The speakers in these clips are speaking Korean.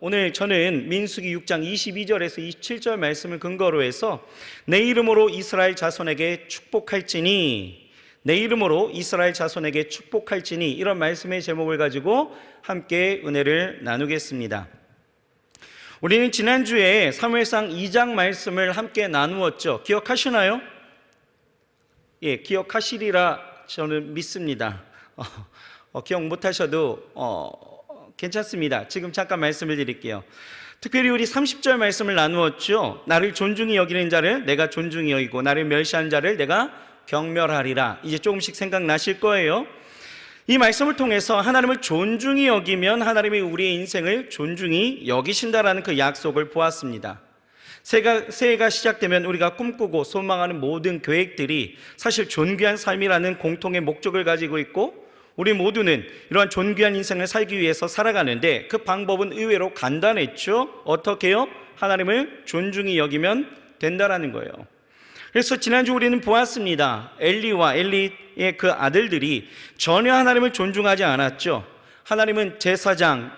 오늘 저는 민수기 6장 22절에서 27절 말씀을 근거로 해서 내 이름으로 이스라엘 자손에게 축복할지니, 내 이름으로 이스라엘 자손에게 축복할지니, 이런 말씀의 제목을 가지고 함께 은혜를 나누겠습니다. 우리는 지난주에 사무엘상 2장 말씀을 함께 나누었죠. 기억하시나요? 예, 기억하시리라 저는 믿습니다. 기억 못하셔도 괜찮습니다. 지금 잠깐 말씀을 드릴게요. 특별히 우리 30절 말씀을 나누었죠. 나를 존중히 여기는 자를 내가 존중히 여기고 나를 멸시하는 자를 내가 경멸하리라. 이제 조금씩 생각나실 거예요. 이 말씀을 통해서 하나님을 존중히 여기면 하나님이 우리의 인생을 존중히 여기신다라는 그 약속을 보았습니다. 새해가 시작되면 우리가 꿈꾸고 소망하는 모든 계획들이 사실 존귀한 삶이라는 공통의 목적을 가지고 있고, 우리 모두는 이러한 존귀한 인생을 살기 위해서 살아가는데 그 방법은 의외로 간단했죠. 어떻게요? 하나님을 존중히 여기면 된다라는 거예요. 그래서 지난주 우리는 보았습니다. 엘리와 엘리의 그 아들들이 전혀 하나님을 존중하지 않았죠. 하나님은 제사장이라는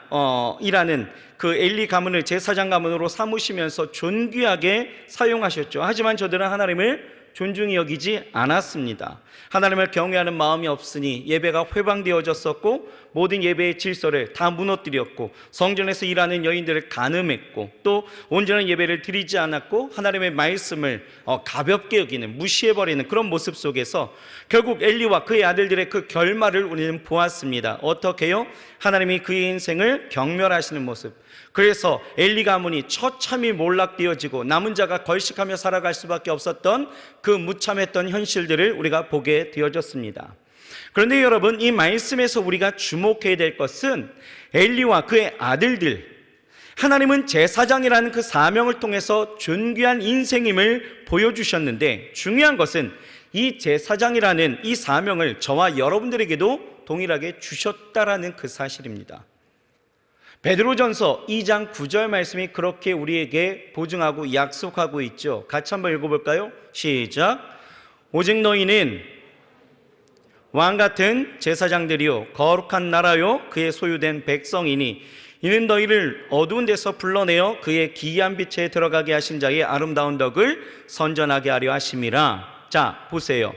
그 엘리 가문을 제사장 가문으로 삼으시면서 존귀하게 사용하셨죠. 하지만 저들은 하나님을 존중히 여기지 않았습니다. 하나님을 경외하는 마음이 없으니 예배가 회방되어졌었고 모든 예배의 질서를 다 무너뜨렸고 성전에서 일하는 여인들을 간음했고 또 온전한 예배를 드리지 않았고 하나님의 말씀을 가볍게 여기는, 무시해버리는 그런 모습 속에서 결국 엘리와 그의 아들들의 그 결말을 우리는 보았습니다. 어떻게요? 하나님이 그의 인생을 경멸하시는 모습. 그래서 엘리 가문이 처참히 몰락되어지고 남은 자가 걸식하며 살아갈 수밖에 없었던 그 무참했던 현실들을 우리가 보게 되어졌습니다. 그런데 여러분, 이 말씀에서 우리가 주목해야 될 것은 엘리와 그의 아들들, 하나님은 제사장이라는 그 사명을 통해서 존귀한 인생임을 보여주셨는데, 중요한 것은 이 제사장이라는 이 사명을 저와 여러분들에게도 동일하게 주셨다라는 그 사실입니다. 베드로전서 2장 9절 말씀이 그렇게 우리에게 보증하고 약속하고 있죠. 같이 한번 읽어볼까요? 시작. 오직 너희는 왕같은 제사장들이요 거룩한 나라요 그의 소유된 백성이니 이는 너희를 어두운 데서 불러내어 그의 기이한 빛에 들어가게 하신 자의 아름다운 덕을 선전하게 하려 하심이라. 자, 보세요.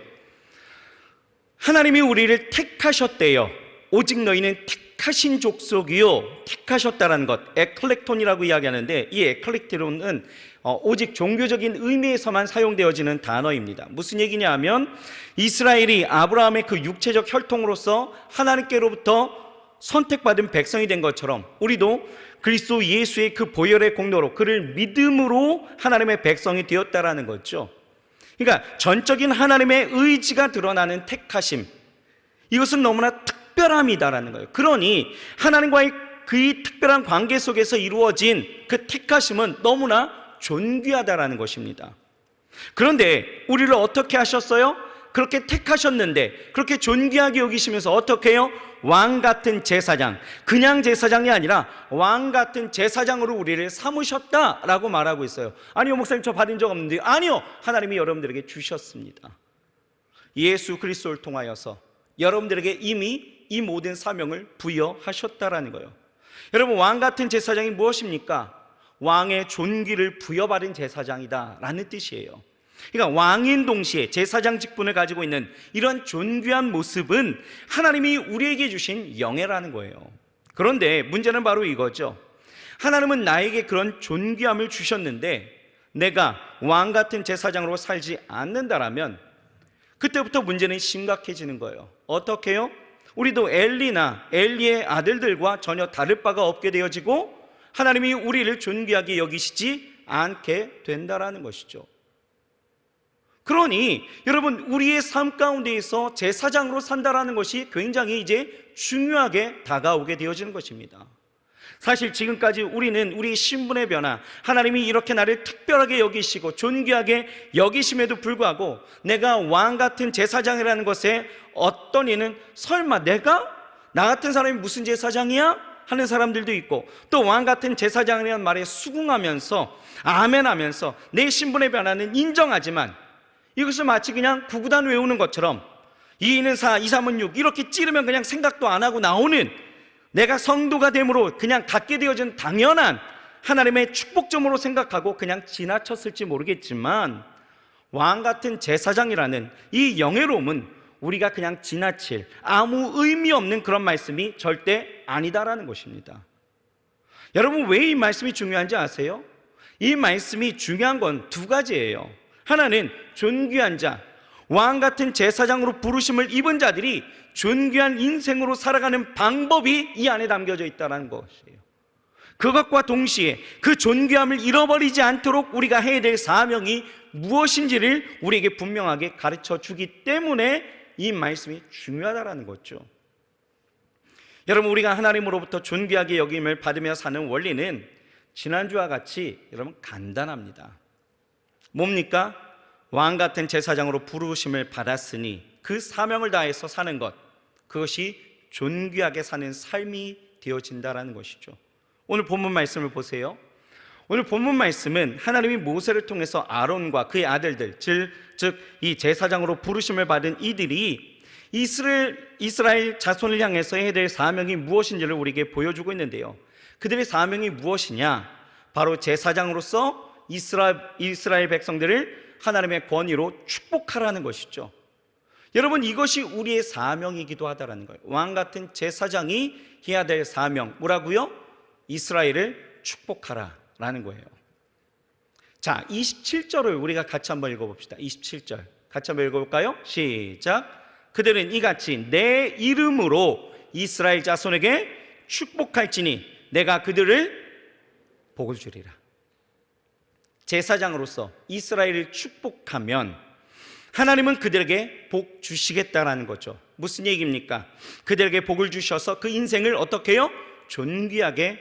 하나님이 우리를 택하셨대요. 오직 너희는 택하신 족속이요, 택하셨다라는 것, 에클렉톤이라고 이야기하는데 이 에클렉톤은 오직 종교적인 의미에서만 사용되어지는 단어입니다. 무슨 얘기냐 하면 이스라엘이 아브라함의 그 육체적 혈통으로서 하나님께로부터 선택받은 백성이 된 것처럼 우리도 그리스도 예수의 그 보혈의 공로로 그를 믿음으로 하나님의 백성이 되었다라는 거죠. 그러니까 전적인 하나님의 의지가 드러나는 택하심, 이것은 너무나 특별함이다라는 거예요. 그러니 하나님과의 그 특별한 관계 속에서 이루어진 그 택하심은 너무나 존귀하다라는 것입니다. 그런데 우리를 어떻게 하셨어요? 그렇게 택하셨는데 그렇게 존귀하게 여기시면서 어떻게 해요? 왕 같은 제사장, 그냥 제사장이 아니라 왕 같은 제사장으로 우리를 삼으셨다라고 말하고 있어요. 아니요 목사님, 저 받은 적 없는데. 아니요, 하나님이 여러분들에게 주셨습니다. 예수 그리스도를 통하여서 여러분들에게 이미 이 모든 사명을 부여하셨다라는 거예요. 여러분, 왕 같은 제사장이 무엇입니까? 왕의 존귀를 부여받은 제사장이다 라는 뜻이에요. 그러니까 왕인 동시에 제사장 직분을 가지고 있는 이런 존귀한 모습은 하나님이 우리에게 주신 영예라는 거예요. 그런데 문제는 바로 이거죠. 하나님은 나에게 그런 존귀함을 주셨는데 내가 왕 같은 제사장으로 살지 않는다라면 그때부터 문제는 심각해지는 거예요. 어떻게 해요? 우리도 엘리나 엘리의 아들들과 전혀 다를 바가 없게 되어지고 하나님이 우리를 존귀하게 여기시지 않게 된다라는 것이죠. 그러니 여러분, 우리의 삶 가운데에서 제사장으로 산다라는 것이 굉장히 이제 중요하게 다가오게 되어지는 것입니다. 사실 지금까지 우리는 우리 신분의 변화, 하나님이 이렇게 나를 특별하게 여기시고 존귀하게 여기심에도 불구하고 내가 왕 같은 제사장이라는 것에 어떤 이는 설마 나 같은 사람이 무슨 제사장이야? 하는 사람들도 있고, 또 왕 같은 제사장이라는 말에 수긍하면서 아멘하면서 내 신분의 변화는 인정하지만 이것을 마치 그냥 구구단 외우는 것처럼 2는 4, 2, 3은 6 이렇게 찌르면 그냥 생각도 안 하고 나오는 내가 성도가 됨으로 그냥 갖게 되어진 당연한 하나님의 축복점으로 생각하고 그냥 지나쳤을지 모르겠지만, 왕같은 제사장이라는 이 영예로움은 우리가 그냥 지나칠 아무 의미 없는 그런 말씀이 절대 아니다라는 것입니다. 여러분, 왜 이 말씀이 중요한지 아세요? 이 말씀이 중요한 건 두 가지예요. 하나는 존귀한 자, 왕같은 제사장으로 부르심을 입은 자들이 존귀한 인생으로 살아가는 방법이 이 안에 담겨져 있다는 것이에요. 그것과 동시에 그 존귀함을 잃어버리지 않도록 우리가 해야 될 사명이 무엇인지를 우리에게 분명하게 가르쳐 주기 때문에 이 말씀이 중요하다는 거죠. 여러분, 우리가 하나님으로부터 존귀하게 여김을 받으며 사는 원리는 지난주와 같이 여러분 간단합니다. 뭡니까? 왕같은 제사장으로 부르심을 받았으니 그 사명을 다해서 사는 것, 그것이 존귀하게 사는 삶이 되어진다는 것이죠. 오늘 본문 말씀을 보세요. 오늘 본문 말씀은 하나님이 모세를 통해서 아론과 그의 아들들, 즉 이 제사장으로 부르심을 받은 이들이 이스라엘 자손을 향해서 해야 될 사명이 무엇인지를 우리에게 보여주고 있는데요. 그들의 사명이 무엇이냐? 바로 제사장으로서 이스라엘 백성들을 하나님의 권위로 축복하라는 것이죠. 여러분, 이것이 우리의 사명이기도 하다라는 거예요. 왕같은 제사장이 해야 될 사명, 뭐라고요? 이스라엘을 축복하라라는 거예요. 자, 27절을 우리가 같이 한번 읽어봅시다. 27절 같이 한번 읽어볼까요? 시작. 그들은 이같이 내 이름으로 이스라엘 자손에게 축복할지니 내가 그들을 복을 주리라. 제사장으로서 이스라엘을 축복하면 하나님은 그들에게 복 주시겠다라는 거죠. 무슨 얘기입니까? 그들에게 복을 주셔서 그 인생을 어떻게 해요? 존귀하게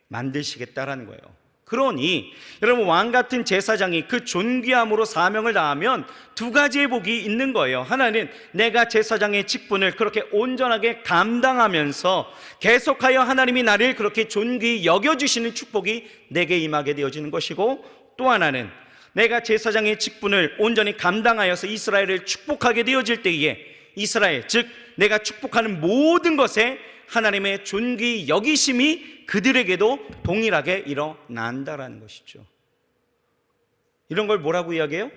만드시겠다라는 거예요. 그러니 여러분, 왕같은 제사장이 그 존귀함으로 사명을 다하면 두 가지의 복이 있는 거예요. 하나는 내가 제사장의 직분을 그렇게 온전하게 감당하면서 계속하여 하나님이 나를 그렇게 존귀히 여겨주시는 축복이 내게 임하게 되어지는 것이고, 또 하나는 내가 제사장의 직분을 온전히 감당하여서 이스라엘을 축복하게 되어질 때에 이스라엘, 즉 내가 축복하는 모든 것에 하나님의 존귀 여기심이 그들에게도 동일하게 일어난다라는 것이죠. 이런 걸 뭐라고 이야기해요?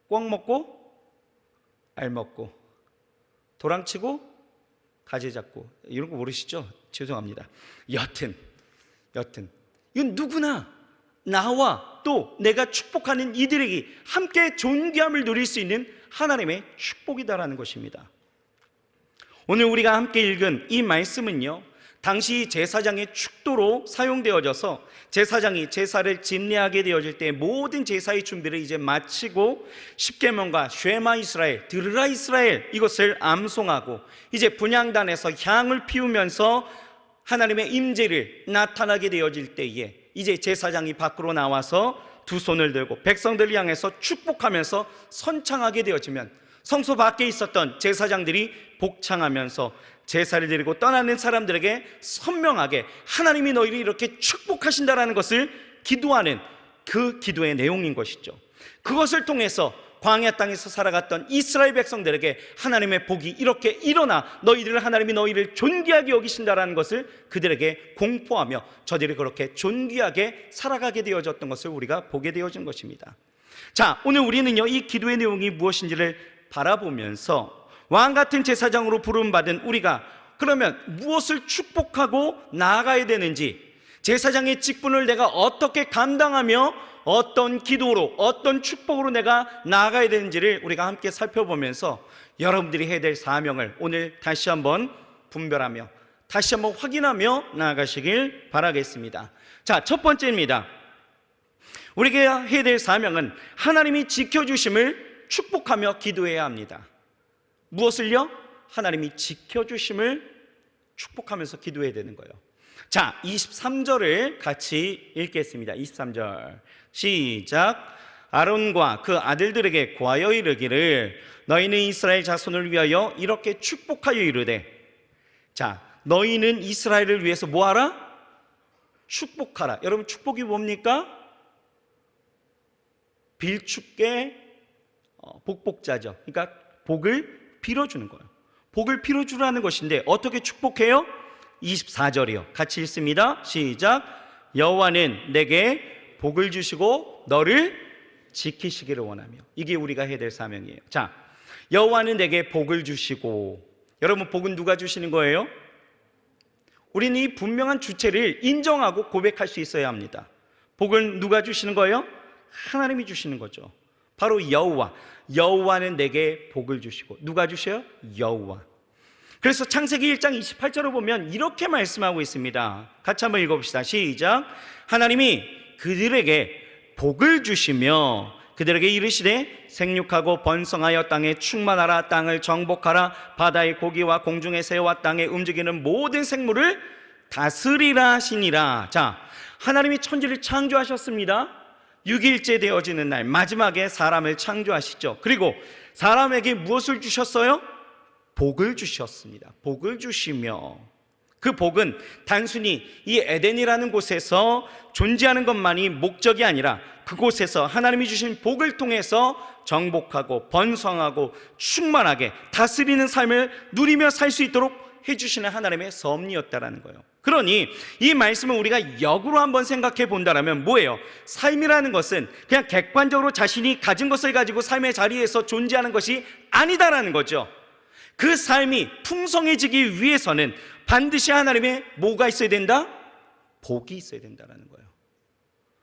꿩 먹고 알 먹고 도랑치고 가지 잡고, 이런 거 모르시죠? 죄송합니다. 여튼 이건 누구나 나와 또 내가 축복하는 이들에게 함께 존귀함을 누릴 수 있는 하나님의 축복이다라는 것입니다. 오늘 우리가 함께 읽은 이 말씀은요, 당시 제사장의 축도로 사용되어져서 제사장이 제사를 집례하게 되어질 때 모든 제사의 준비를 이제 마치고 십계명과 쉐마 이스라엘, 들으라 이스라엘, 이것을 암송하고 이제 분향단에서 향을 피우면서 하나님의 임재를 나타나게 되어질 때에 이제 제사장이 밖으로 나와서 두 손을 들고 백성들을 향해서 축복하면서 선창하게 되어지면 성소 밖에 있었던 제사장들이 복창하면서 제사를 드리고 떠나는 사람들에게 선명하게 하나님이 너희를 이렇게 축복하신다라는 것을 기도하는 그 기도의 내용인 것이죠. 그것을 통해서 광야 땅에서 살아갔던 이스라엘 백성들에게 하나님의 복이 이렇게 일어나 하나님이 너희를 존귀하게 여기신다라는 것을 그들에게 공포하며 저들이 그렇게 존귀하게 살아가게 되어졌던 것을 우리가 보게 되어진 것입니다. 자, 오늘 우리는요, 이 기도의 내용이 무엇인지를 바라보면서 왕같은 제사장으로 부름받은 우리가 그러면 무엇을 축복하고 나아가야 되는지, 제사장의 직분을 내가 어떻게 감당하며 어떤 기도로 어떤 축복으로 내가 나아가야 되는지를 우리가 함께 살펴보면서 여러분들이 해야 될 사명을 오늘 다시 한번 분별하며 다시 한번 확인하며 나아가시길 바라겠습니다. 자, 첫 번째입니다. 우리가 해야 될 사명은 하나님이 지켜주심을 축복하며 기도해야 합니다. 무엇을요? 하나님이 지켜주심을 축복하면서 기도해야 되는 거예요. 자, 23절을 같이 읽겠습니다. 23절 시작. 아론과 그 아들들에게 고하여 이르기를 너희는 이스라엘 자손을 위하여 이렇게 축복하여 이르되. 자, 너희는 이스라엘을 위해서 뭐하라? 축복하라. 여러분, 축복이 뭡니까? 빌축계 복복자죠. 그러니까 복을 빌어주는 거예요. 복을 빌어주라는 것인데 어떻게 축복해요? 24절이요. 같이 읽습니다. 시작. 여호와는 내게 복을 주시고 너를 지키시기를 원하며. 이게 우리가 해야 될 사명이에요. 자, 여호와는 내게 복을 주시고, 여러분 복은 누가 주시는 거예요? 우리는 이 분명한 주체를 인정하고 고백할 수 있어야 합니다. 복은 누가 주시는 거예요? 하나님이 주시는 거죠. 바로 여호와. 여호와는 내게 복을 주시고. 누가 주셔요? 여호와. 그래서 창세기 1장 28절을 보면 이렇게 말씀하고 있습니다. 같이 한번 읽어봅시다. 시작. 하나님이 그들에게 복을 주시며 그들에게 이르시되 생육하고 번성하여 땅에 충만하라. 땅을 정복하라. 바다의 고기와 공중의 새와 땅에 움직이는 모든 생물을 다스리라 하시니라. 자, 하나님이 천지를 창조하셨습니다. 6일째 되어지는 날 마지막에 사람을 창조하시죠. 그리고 사람에게 무엇을 주셨어요? 복을 주셨습니다. 복을 주시며, 그 복은 단순히 이 에덴이라는 곳에서 존재하는 것만이 목적이 아니라 그곳에서 하나님이 주신 복을 통해서 정복하고 번성하고 충만하게 다스리는 삶을 누리며 살 수 있도록 해주시는 하나님의 섭리였다라는 거예요. 그러니 이 말씀을 우리가 역으로 한번 생각해 본다면 뭐예요? 삶이라는 것은 그냥 객관적으로 자신이 가진 것을 가지고 삶의 자리에서 존재하는 것이 아니다라는 거죠. 그 삶이 풍성해지기 위해서는 반드시 하나님의 뭐가 있어야 된다? 복이 있어야 된다는 거예요.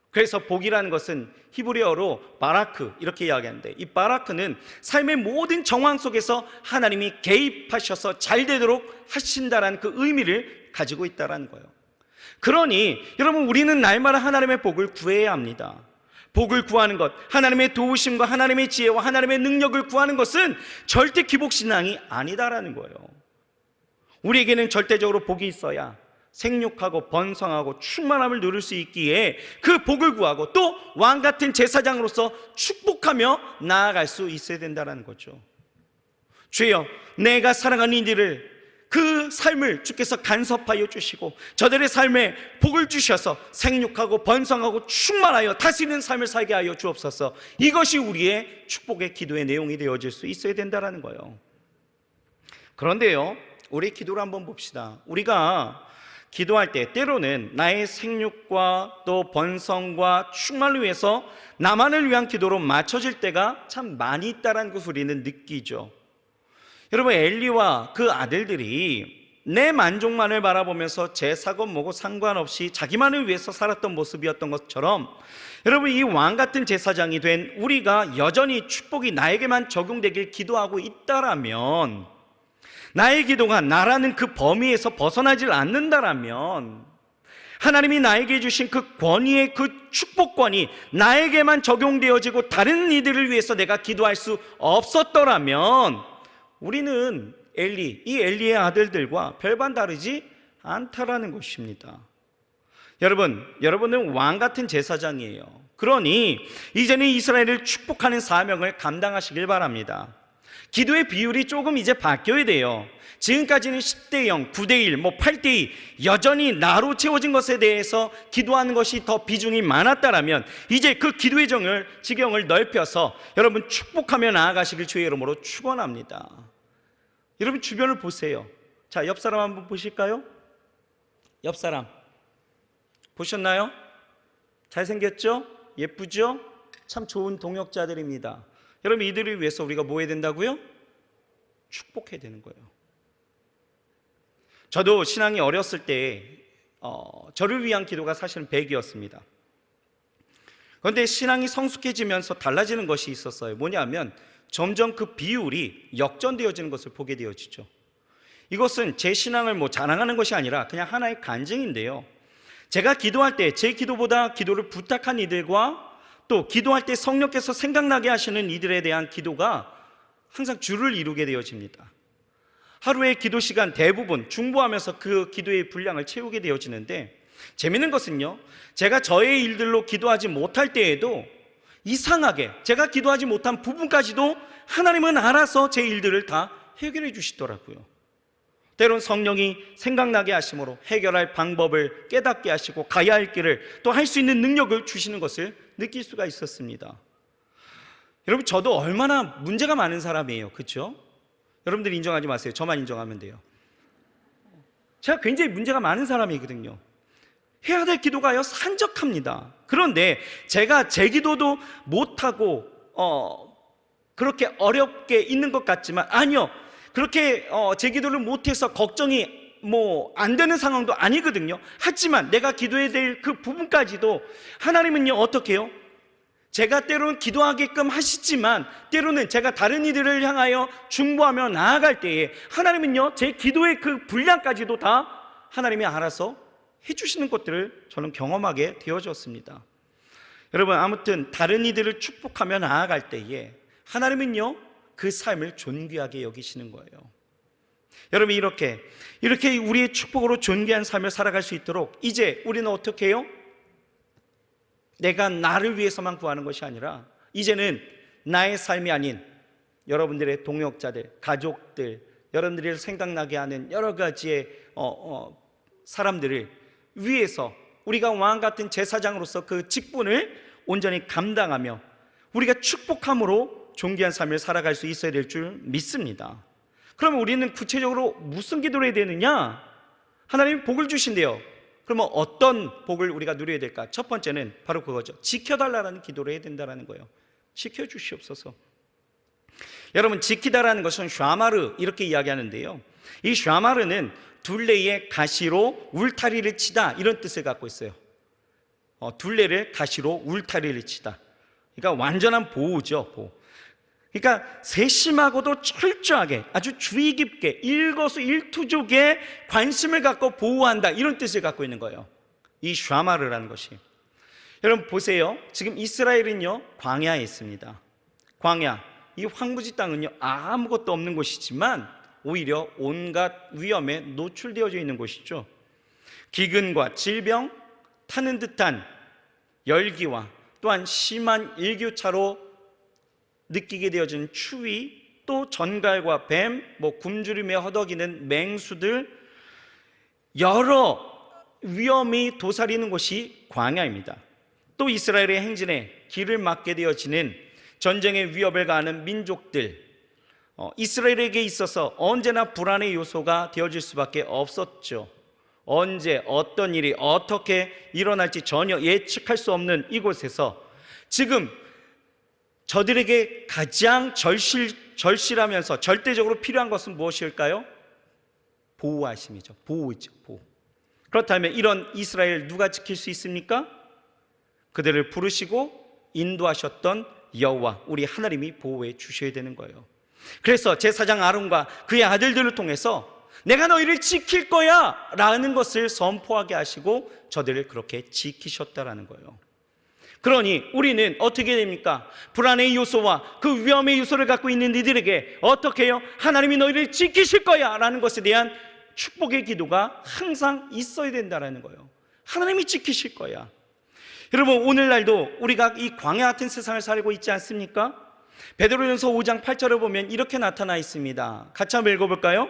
그래서 복이라는 것은 히브리어로 바라크 이렇게 이야기하는데, 이 바라크는 삶의 모든 정황 속에서 하나님이 개입하셔서 잘 되도록 하신다라는 그 의미를 가지고 있다는 거예요. 그러니 여러분, 우리는 날마다 하나님의 복을 구해야 합니다. 복을 구하는 것, 하나님의 도우심과 하나님의 지혜와 하나님의 능력을 구하는 것은 절대 기복신앙이 아니다라는 거예요. 우리에게는 절대적으로 복이 있어야 생육하고 번성하고 충만함을 누릴 수 있기에 그 복을 구하고 또 왕같은 제사장으로서 축복하며 나아갈 수 있어야 된다는 거죠. 주여, 내가 사랑하는 이들을 그 삶을 주께서 간섭하여 주시고 저들의 삶에 복을 주셔서 생육하고 번성하고 충만하여 다스리는 삶을 살게 하여 주옵소서. 이것이 우리의 축복의 기도의 내용이 되어질 수 있어야 된다는 거예요. 그런데요, 우리 기도를 한번 봅시다. 우리가 기도할 때 때로는 나의 생육과 또 번성과 충만을 위해서 나만을 위한 기도로 맞춰질 때가 참 많이 있다는 것을 우리는 느끼죠. 여러분, 엘리와 그 아들들이 내 만족만을 바라보면서 제사건 뭐고 상관없이 자기만을 위해서 살았던 모습이었던 것처럼, 여러분, 이 왕같은 제사장이 된 우리가 여전히 축복이 나에게만 적용되길 기도하고 있다라면, 나의 기도가 나라는 그 범위에서 벗어나질 않는다라면, 하나님이 나에게 주신 그 권위의 그 축복권이 나에게만 적용되어지고 다른 이들을 위해서 내가 기도할 수 없었더라면 우리는 이 엘리의 아들들과 별반 다르지 않다라는 것입니다. 여러분은 왕같은 제사장이에요. 그러니 이제는 이스라엘을 축복하는 사명을 감당하시길 바랍니다. 기도의 비율이 조금 이제 바뀌어야 돼요. 지금까지는 10대 0, 9대 1, 8대 2 여전히 나로 채워진 것에 대해서 기도하는 것이 더 비중이 많았다라면 이제 그 기도의 지경을 넓혀서 여러분 축복하며 나아가시길 주의 이름으로 축원합니다. 여러분 주변을 보세요. 자, 옆 사람 한번 보실까요? 옆 사람 보셨나요? 잘생겼죠? 예쁘죠? 참 좋은 동역자들입니다. 여러분, 이들을 위해서 우리가 뭐 해야 된다고요? 축복해야 되는 거예요. 저도 신앙이 어렸을 때 저를 위한 기도가 사실은 100이었습니다. 그런데 신앙이 성숙해지면서 달라지는 것이 있었어요. 뭐냐면 점점 그 비율이 역전되어지는 것을 보게 되어지죠. 이것은 제 신앙을 자랑하는 것이 아니라 그냥 하나의 간증인데요. 제가 기도할 때 제 기도보다 기도를 부탁한 이들과 또 기도할 때 성령께서 생각나게 하시는 이들에 대한 기도가 항상 줄을 이루게 되어집니다. 하루의 기도 시간 대부분 중보하면서 그 기도의 분량을 채우게 되어지는데, 재미있는 것은요, 제가 저의 일들로 기도하지 못할 때에도 이상하게 제가 기도하지 못한 부분까지도 하나님은 알아서 제 일들을 다 해결해 주시더라고요. 때론 성령이 생각나게 하심으로 해결할 방법을 깨닫게 하시고 가야 할 길을 또 할 수 있는 능력을 주시는 것을 느낄 수가 있었습니다. 여러분, 저도 얼마나 문제가 많은 사람이에요. 그렇죠? 여러분들 인정하지 마세요. 저만 인정하면 돼요. 제가 굉장히 문제가 많은 사람이거든요. 해야 될 기도가요 산적합니다. 그런데 제가 제 기도도 못하고 그렇게 어렵게 있는 것 같지만, 아니요, 그렇게 제 기도를 못해서 걱정이 안 되는 상황도 아니거든요. 하지만 내가 기도해야 될 그 부분까지도 하나님은요 어떻게 해요? 제가 때로는 기도하게끔 하시지만 때로는 제가 다른 이들을 향하여 중보하며 나아갈 때에 하나님은요 제 기도의 그 분량까지도 다 하나님이 알아서 해주시는 것들을 저는 경험하게 되어졌습니다. 여러분, 아무튼 다른 이들을 축복하며 나아갈 때에 하나님은요 그 삶을 존귀하게 여기시는 거예요. 여러분, 이렇게 우리의 축복으로 존귀한 삶을 살아갈 수 있도록 이제 우리는 어떻게 해요? 내가 나를 위해서만 구하는 것이 아니라 이제는 나의 삶이 아닌 여러분들의 동역자들, 가족들, 여러분들이 생각나게 하는 여러 가지의 사람들을 위해서 우리가 왕 같은 제사장으로서 그 직분을 온전히 감당하며 우리가 축복함으로 존귀한 삶을 살아갈 수 있어야 될 줄 믿습니다. 그러면 우리는 구체적으로 무슨 기도를 해야 되느냐? 하나님이 복을 주신대요. 그러면 어떤 복을 우리가 누려야 될까? 첫 번째는 바로 그거죠. 지켜달라는 기도를 해야 된다는 거예요. 지켜주시옵소서. 여러분, 지키다라는 것은 샤마르 이렇게 이야기하는데요, 이 샤마르는 둘레에 가시로 울타리를 치다 이런 뜻을 갖고 있어요. 둘레를 가시로 울타리를 치다. 그러니까 완전한 보호죠, 보호. 그러니까 세심하고도 철저하게 아주 주의 깊게 일거수일투족에 관심을 갖고 보호한다 이런 뜻을 갖고 있는 거예요, 이 샤마르라는 것이. 여러분 보세요. 지금 이스라엘은요 광야에 있습니다. 광야, 이 황무지 땅은요 아무것도 없는 곳이지만 오히려 온갖 위험에 노출되어져 있는 곳이죠. 기근과 질병, 타는 듯한 열기와 또한 심한 일교차로 느끼게 되어진 추위, 또 전갈과 뱀, 굶주림에 허덕이는 맹수들, 여러 위험이 도사리는 곳이 광야입니다. 또 이스라엘의 행진에 길을 막게 되어지는 전쟁의 위협을 가하는 민족들, 이스라엘에게 있어서 언제나 불안의 요소가 되어질 수밖에 없었죠. 언제 어떤 일이 어떻게 일어날지 전혀 예측할 수 없는 이곳에서 지금 저들에게 가장 절실하면서 절대적으로 필요한 것은 무엇일까요? 보호하심이죠. 보호이죠, 보호. 그렇다면 이런 이스라엘 누가 지킬 수 있습니까? 그들을 부르시고 인도하셨던 여호와 우리 하나님이 보호해 주셔야 되는 거예요. 그래서 제사장 아론과 그의 아들들을 통해서 내가 너희를 지킬 거야 라는 것을 선포하게 하시고 저들을 그렇게 지키셨다라는 거예요. 그러니 우리는 어떻게 됩니까? 불안의 요소와 그 위험의 요소를 갖고 있는 이들에게 어떻게 해요? 하나님이 너희를 지키실 거야 라는 것에 대한 축복의 기도가 항상 있어야 된다는 거예요. 하나님이 지키실 거야. 여러분, 오늘날도 우리가 이 광야 같은 세상을 살고 있지 않습니까? 베드로전서 5장 8절을 보면 이렇게 나타나 있습니다. 같이 한번 읽어볼까요?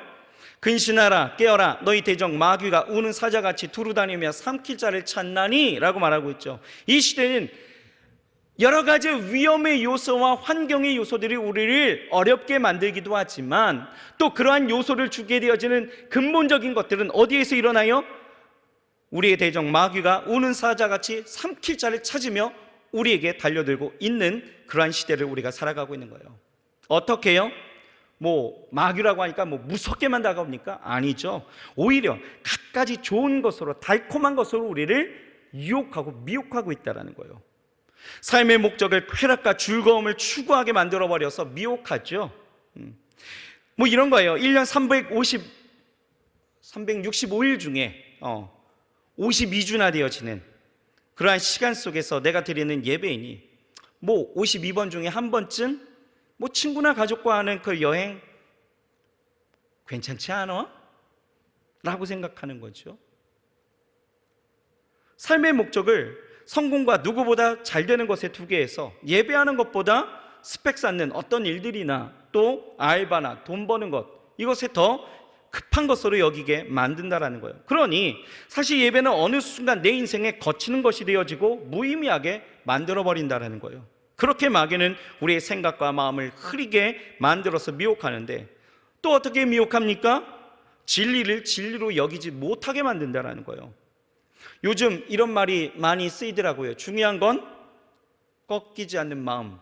근신하라, 깨어라, 너희 대적 마귀가 우는 사자같이 두루다니며 삼킬 자를 찾나니 라고 말하고 있죠. 이 시대는 여러 가지 위험의 요소와 환경의 요소들이 우리를 어렵게 만들기도 하지만 또 그러한 요소를 주게 되어지는 근본적인 것들은 어디에서 일어나요? 우리의 대적 마귀가 우는 사자같이 삼킬 자를 찾으며 우리에게 달려들고 있는 그러한 시대를 우리가 살아가고 있는 거예요. 어떻게 해요? 마귀라고 하니까 무섭게만 다가옵니까? 아니죠. 오히려 갖가지 좋은 것으로, 달콤한 것으로 우리를 유혹하고 미혹하고 있다는 거예요. 삶의 목적을 쾌락과 즐거움을 추구하게 만들어버려서 미혹하죠. 이런 거예요. 1년 365일 중에 52주나 되어지는 그러한 시간 속에서 내가 드리는 예배이니 52번 중에 한 번쯤 친구나 가족과 하는 그 여행 괜찮지 않아? 라고 생각하는 거죠. 삶의 목적을 성공과 누구보다 잘 되는 것에 두게 해서 예배하는 것보다 스펙 쌓는 어떤 일들이나 또 알바나 돈 버는 것, 이것에 더 급한 것으로 여기게 만든다라는 거예요. 그러니 사실 예배는 어느 순간 내 인생에 거치는 것이 되어지고 무의미하게 만들어버린다라는 거예요. 그렇게 마귀는 우리의 생각과 마음을 흐리게 만들어서 미혹하는데 또 어떻게 미혹합니까? 진리를 진리로 여기지 못하게 만든다라는 거예요. 요즘 이런 말이 많이 쓰이더라고요. 중요한 건 꺾이지 않는 마음.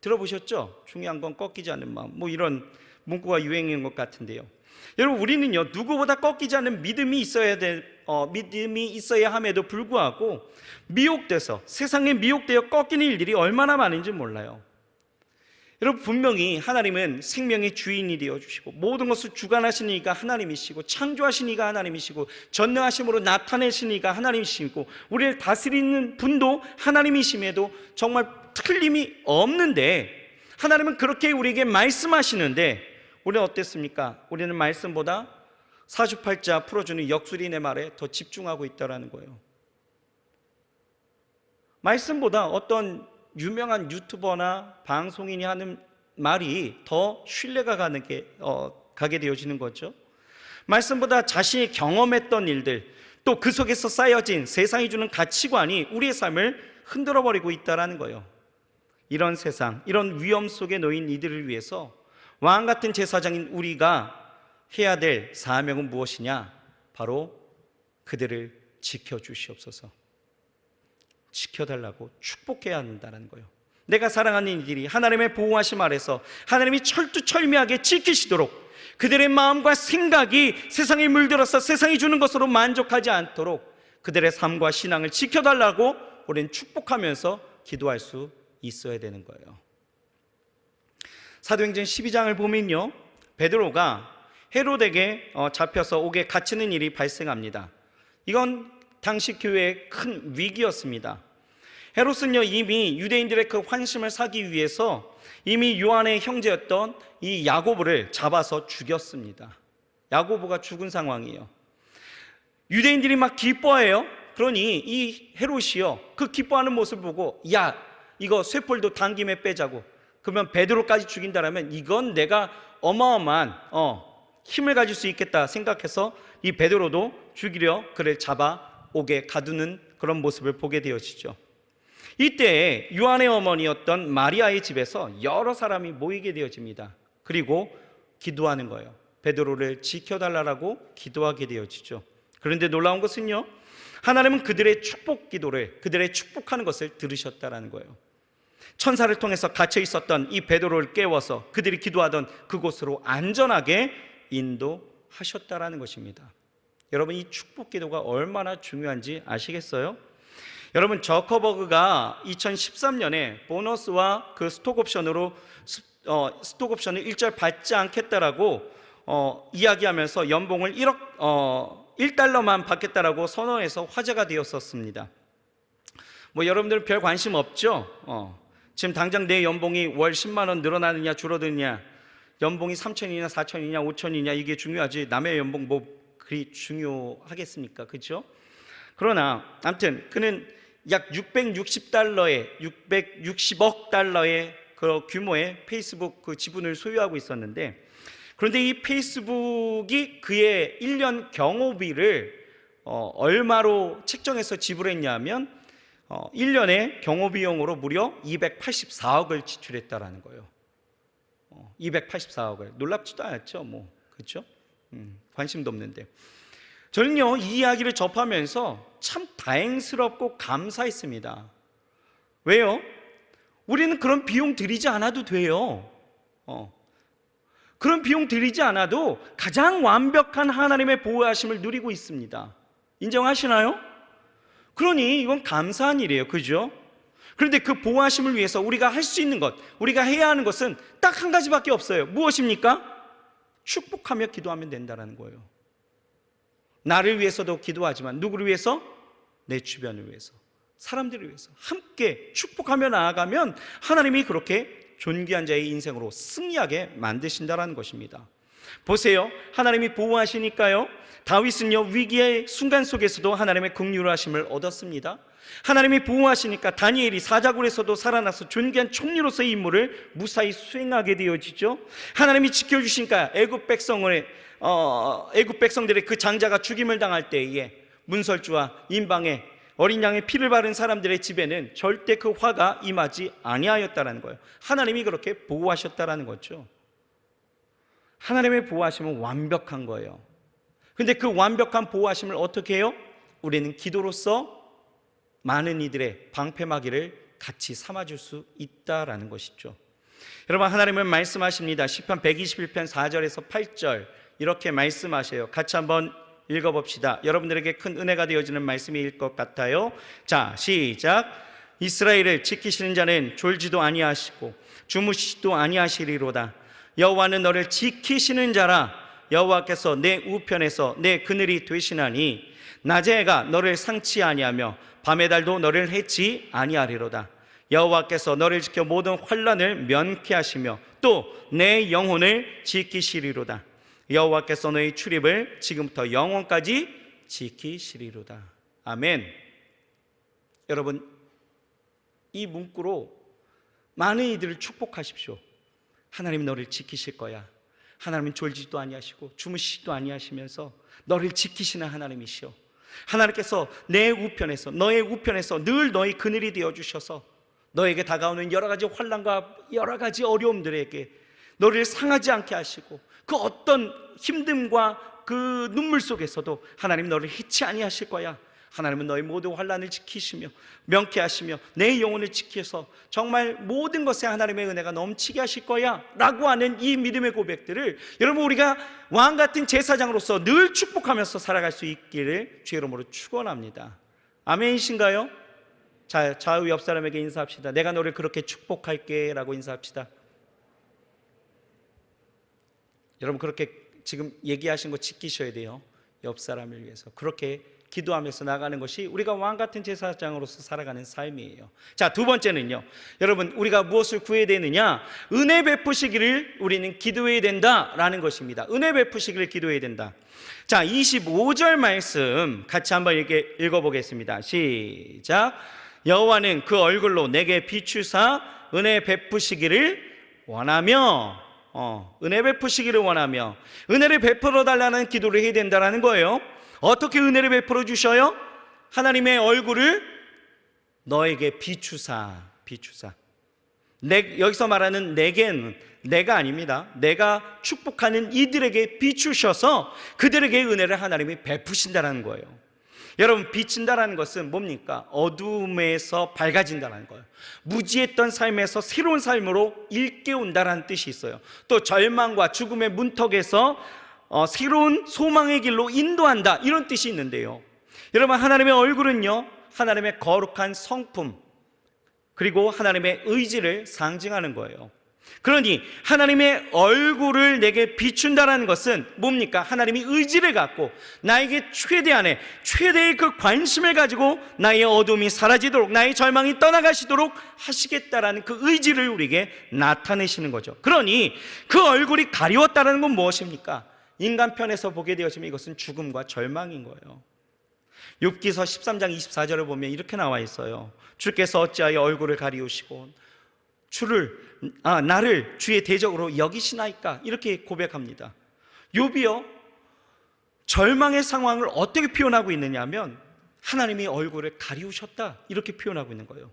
들어보셨죠? 중요한 건 꺾이지 않는 마음. 뭐 이런 문구가 유행인 것 같은데요. 여러분, 우리는요, 누구보다 꺾이지 않는 믿음이 있어야 함에도 불구하고 미혹돼서, 세상에 미혹되어 꺾이는 일들이 얼마나 많은지 몰라요. 여러분, 분명히 하나님은 생명의 주인이 되어주시고 모든 것을 주관하시는 이가 하나님이시고 창조하신 이가 하나님이시고 전능하심으로 나타내신 이가 하나님이시고 우리를 다스리는 분도 하나님이심에도 정말 틀림이 없는데, 하나님은 그렇게 우리에게 말씀하시는데 우리는 어땠습니까? 우리는 말씀보다 사주팔자 풀어주는 역술인의 말에 더 집중하고 있다는 거예요. 말씀보다 어떤 유명한 유튜버나 방송인이 하는 말이 더 신뢰가 가게 되어지는 거죠. 말씀보다 자신이 경험했던 일들, 또 그 속에서 쌓여진 세상이 주는 가치관이 우리의 삶을 흔들어버리고 있다는 거예요. 이런 세상, 이런 위험 속에 놓인 이들을 위해서 왕같은 제사장인 우리가 해야 될 사명은 무엇이냐? 바로 그들을 지켜주시옵소서, 지켜달라고 축복해야 한다는 거예요. 내가 사랑하는 이들이 하나님의 보호하심 아래서 하나님이 철두철미하게 지키시도록, 그들의 마음과 생각이 세상에 물들어서 세상이 주는 것으로 만족하지 않도록 그들의 삶과 신앙을 지켜달라고 우리는 축복하면서 기도할 수 있어야 되는 거예요. 사도행전 12장을 보면요, 베드로가 헤롯에게 잡혀서 옥에 갇히는 일이 발생합니다. 이건 당시 교회의 큰 위기였습니다. 헤롯은요, 이미 유대인들의 그 환심을 사기 위해서 이미 요한의 형제였던 이 야고보를 잡아서 죽였습니다. 야고보가 죽은 상황이에요. 유대인들이 막 기뻐해요. 그러니 이 헤롯이요, 그 기뻐하는 모습을 보고, 야, 이거 쇠뿔도 당김에 빼자고, 그러면 베드로까지 죽인다라면 이건 내가 어마어마한 힘을 가질 수 있겠다 생각해서 이 베드로도 죽이려 그를 잡아 옥에 가두는 그런 모습을 보게 되어지죠. 이때 요한의 어머니였던 마리아의 집에서 여러 사람이 모이게 되어집니다. 그리고 기도하는 거예요. 베드로를 지켜달라고 기도하게 되어지죠. 그런데 놀라운 것은요, 하나님은 그들의 축복 기도를, 그들의 축복하는 것을 들으셨다라는 거예요. 천사를 통해서 갇혀 있었던 이 베드로를 깨워서 그들이 기도하던 그곳으로 안전하게 인도하셨다라는 것입니다. 여러분, 이 축복 기도가 얼마나 중요한지 아시겠어요? 여러분, 저커버그가 2013년에 보너스와 그 스톡옵션을 일절 받지 않겠다라고 이야기하면서 연봉을 1달러만 받겠다라고 선언해서 화제가 되었었습니다. 뭐 여러분들은 별 관심 없죠? 지금 당장 내 연봉이 월 10만 원 늘어나느냐 줄어드느냐, 연봉이 3천이냐 4천이냐 5천이냐 이게 중요하지 남의 연봉 뭐 그리 중요하겠습니까? 그렇죠? 그러나 아무튼 그는 약 660억 달러의 그 규모의 페이스북 그 지분을 소유하고 있었는데, 그런데 이 페이스북이 그의 1년 경호비를 얼마로 책정해서 지불했냐면 1년에 경호비용으로 무려 284억을 지출했다라는 거예요. 284억을. 놀랍지도 않았죠, 뭐. 그렇죠? 관심도 없는데. 저는요, 이 이야기를 접하면서 참 다행스럽고 감사했습니다. 왜요? 우리는 그런 비용 들이지 않아도 돼요. 그런 비용 들이지 않아도 가장 완벽한 하나님의 보호하심을 누리고 있습니다. 인정하시나요? 그러니 이건 감사한 일이에요. 그죠? 그런데 그 보호하심을 위해서 우리가 할 수 있는 것, 우리가 해야 하는 것은 딱 한 가지밖에 없어요. 무엇입니까? 축복하며 기도하면 된다는 거예요. 나를 위해서도 기도하지만 누구를 위해서? 내 주변을 위해서, 사람들을 위해서 함께 축복하며 나아가면 하나님이 그렇게 존귀한 자의 인생으로 승리하게 만드신다는 것입니다. 보세요, 하나님이 보호하시니까요, 다윗은요 위기의 순간 속에서도 하나님의 긍휼하심을 얻었습니다. 하나님이 보호하시니까 다니엘이 사자굴에서도 살아나서 존귀한 총리로서의 임무를 무사히 수행하게 되어지죠. 하나님이 지켜주시니까 애굽 백성들의 그 장자가 죽임을 당할 때에 문설주와 임방에 어린 양의 피를 바른 사람들의 집에는 절대 그 화가 임하지 아니하였다라는 거예요. 하나님이 그렇게 보호하셨다라는 거죠. 하나님의 보호하심은 완벽한 거예요. 근데 그 완벽한 보호하심을 어떻게 해요? 우리는 기도로서 많은 이들의 방패막이를 같이 삼아줄 수 있다라는 것이죠. 여러분, 하나님은 말씀하십니다. 시편 121편 4절에서 8절 이렇게 말씀하셔요. 같이 한번 읽어봅시다. 여러분들에게 큰 은혜가 되어지는 말씀일 것 같아요. 자, 시작. 이스라엘을 지키시는 자는 졸지도 아니하시고 주무시지도 아니하시리로다. 여호와는 너를 지키시는 자라. 여호와께서 내 우편에서 내 그늘이 되시나니 낮의 해가 너를 상치 아니하며 밤의 달도 너를 해치 아니하리로다. 여호와께서 너를 지켜 모든 환난을 면케하시며 또 내 영혼을 지키시리로다. 여호와께서 너의 출입을 지금부터 영원까지 지키시리로다. 아멘. 여러분, 이 문구로 많은 이들을 축복하십시오. 하나님이 너를 지키실 거야. 하나님은 졸지도 아니하시고 주무시지도 아니하시면서 너를 지키시는 하나님이시오. 하나님께서 내 우편에서, 너의 우편에서 늘 너의 그늘이 되어주셔서 너에게 다가오는 여러 가지 환난과 여러 가지 어려움들에게 너를 상하지 않게 하시고 그 어떤 힘듦과 그 눈물 속에서도 하나님 너를 해치 아니하실 거야. 하나님은 너의 모든 환난을 지키시며 명케하시며 내 영혼을 지켜서 정말 모든 것에 하나님의 은혜가 넘치게 하실 거야 라고 하는 이 믿음의 고백들을 여러분, 우리가 왕같은 제사장으로서 늘 축복하면서 살아갈 수 있기를 주의 이름으로 축원합니다. 아멘이신가요? 자, 좌우 옆 사람에게 인사합시다. 내가 너를 그렇게 축복할게 라고 인사합시다. 여러분, 그렇게 지금 얘기하신 거 지키셔야 돼요. 옆 사람을 위해서 그렇게 기도하면서 나가는 것이 우리가 왕같은 제사장으로서 살아가는 삶이에요. 자, 두 번째는요, 여러분, 우리가 무엇을 구해야 되느냐? 은혜 베푸시기를 우리는 기도해야 된다라는 것입니다. 은혜 베푸시기를 기도해야 된다. 자, 25절 말씀 같이 한번 읽어보겠습니다. 시작. 여호와는 그 얼굴로 내게 비추사 은혜 베푸시기를 원하며, 은혜 베푸시기를 원하며, 은혜를 베풀어 달라는 기도를 해야 된다는 거예요. 어떻게 은혜를 베풀어 주셔요? 하나님의 얼굴을 너에게 비추사. 여기서 말하는 내게는 내가 아닙니다. 내가 축복하는 이들에게 비추셔서 그들에게 은혜를 하나님이 베푸신다는 거예요. 여러분, 비친다라는 것은 뭡니까? 어둠에서 밝아진다는 거예요. 무지했던 삶에서 새로운 삶으로 일깨운다라는 뜻이 있어요. 또 절망과 죽음의 문턱에서 새로운 소망의 길로 인도한다, 이런 뜻이 있는데요, 여러분, 하나님의 얼굴은요, 하나님의 거룩한 성품 그리고 하나님의 의지를 상징하는 거예요. 그러니 하나님의 얼굴을 내게 비춘다는 것은 뭡니까? 하나님이 의지를 갖고 나에게 최대의 그 관심을 가지고 나의 어둠이 사라지도록, 나의 절망이 떠나가시도록 하시겠다라는 그 의지를 우리에게 나타내시는 거죠. 그러니 그 얼굴이 가리웠다는 건 무엇입니까? 인간 편에서 보게 되어지면 이것은 죽음과 절망인 거예요. 욥기서 13장 24절을 보면 이렇게 나와 있어요. 주께서 어찌하여 얼굴을 가리우시고 나를 주의 대적으로 여기시나이까, 이렇게 고백합니다. 욥이요, 절망의 상황을 어떻게 표현하고 있느냐 하면 하나님이 얼굴을 가리우셨다, 이렇게 표현하고 있는 거예요.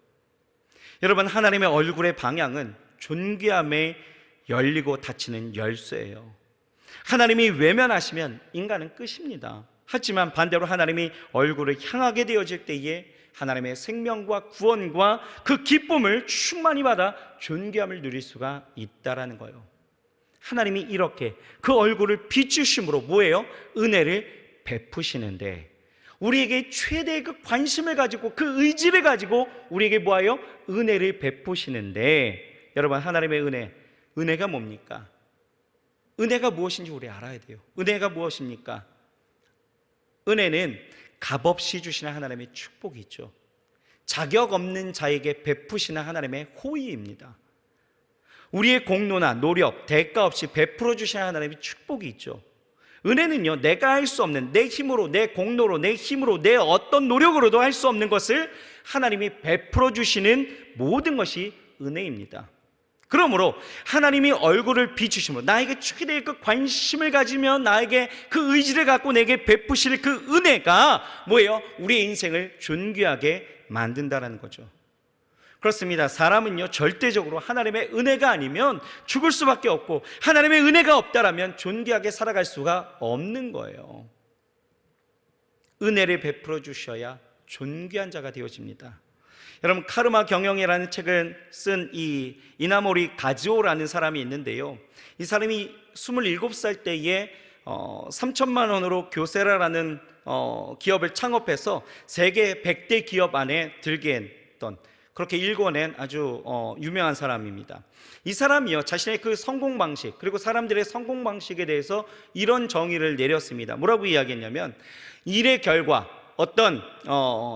여러분, 하나님의 얼굴의 방향은 존귀함에 열리고 닫히는 열쇠예요. 하나님이 외면하시면 인간은 끝입니다. 하지만 반대로 하나님이 얼굴을 향하게 되어질 때에 하나님의 생명과 구원과 그 기쁨을 충만히 받아 존귀함을 누릴 수가 있다라는 거예요. 하나님이 이렇게 그 얼굴을 비추심으로 뭐예요? 은혜를 베푸시는데, 우리에게 최대의 그 관심을 가지고 그 의지를 가지고 우리에게 뭐예요? 은혜를 베푸시는데, 여러분, 하나님의 은혜가 뭡니까? 은혜가 무엇인지 우리 알아야 돼요. 은혜가 무엇입니까? 은혜는 값없이 주시는 하나님의 축복이 있죠. 자격 없는 자에게 베푸시는 하나님의 호의입니다. 우리의 공로나 노력, 대가 없이 베풀어 주시는 하나님의 축복이 있죠. 은혜는요, 내가 할 수 없는, 내 힘으로, 내 공로로, 내 힘으로, 내 어떤 노력으로도 할 수 없는 것을 하나님이 베풀어 주시는 모든 것이 은혜입니다. 그러므로 하나님이 얼굴을 비추심으로 나에게 최대의 그 관심을 가지며 나에게 그 의지를 갖고 내게 베푸실 그 은혜가 뭐예요? 우리의 인생을 존귀하게 만든다는 거죠. 그렇습니다. 사람은요, 절대적으로 하나님의 은혜가 아니면 죽을 수밖에 없고, 하나님의 은혜가 없다라면 존귀하게 살아갈 수가 없는 거예요. 은혜를 베풀어 주셔야 존귀한 자가 되어집니다. 여러분, 카르마 경영이라는 책을 쓴 이 이나모리 가지오라는 사람이 있는데요, 이 사람이 27살 때에 3천만 원으로 교세라라는 기업을 창업해서 세계 100대 기업 안에 들게 했던, 그렇게 읽어낸 아주 유명한 사람입니다. 이 사람이요, 자신의 그 성공 방식, 그리고 사람들의 성공 방식에 대해서 이런 정의를 내렸습니다. 뭐라고 이야기했냐면, 일의 결과,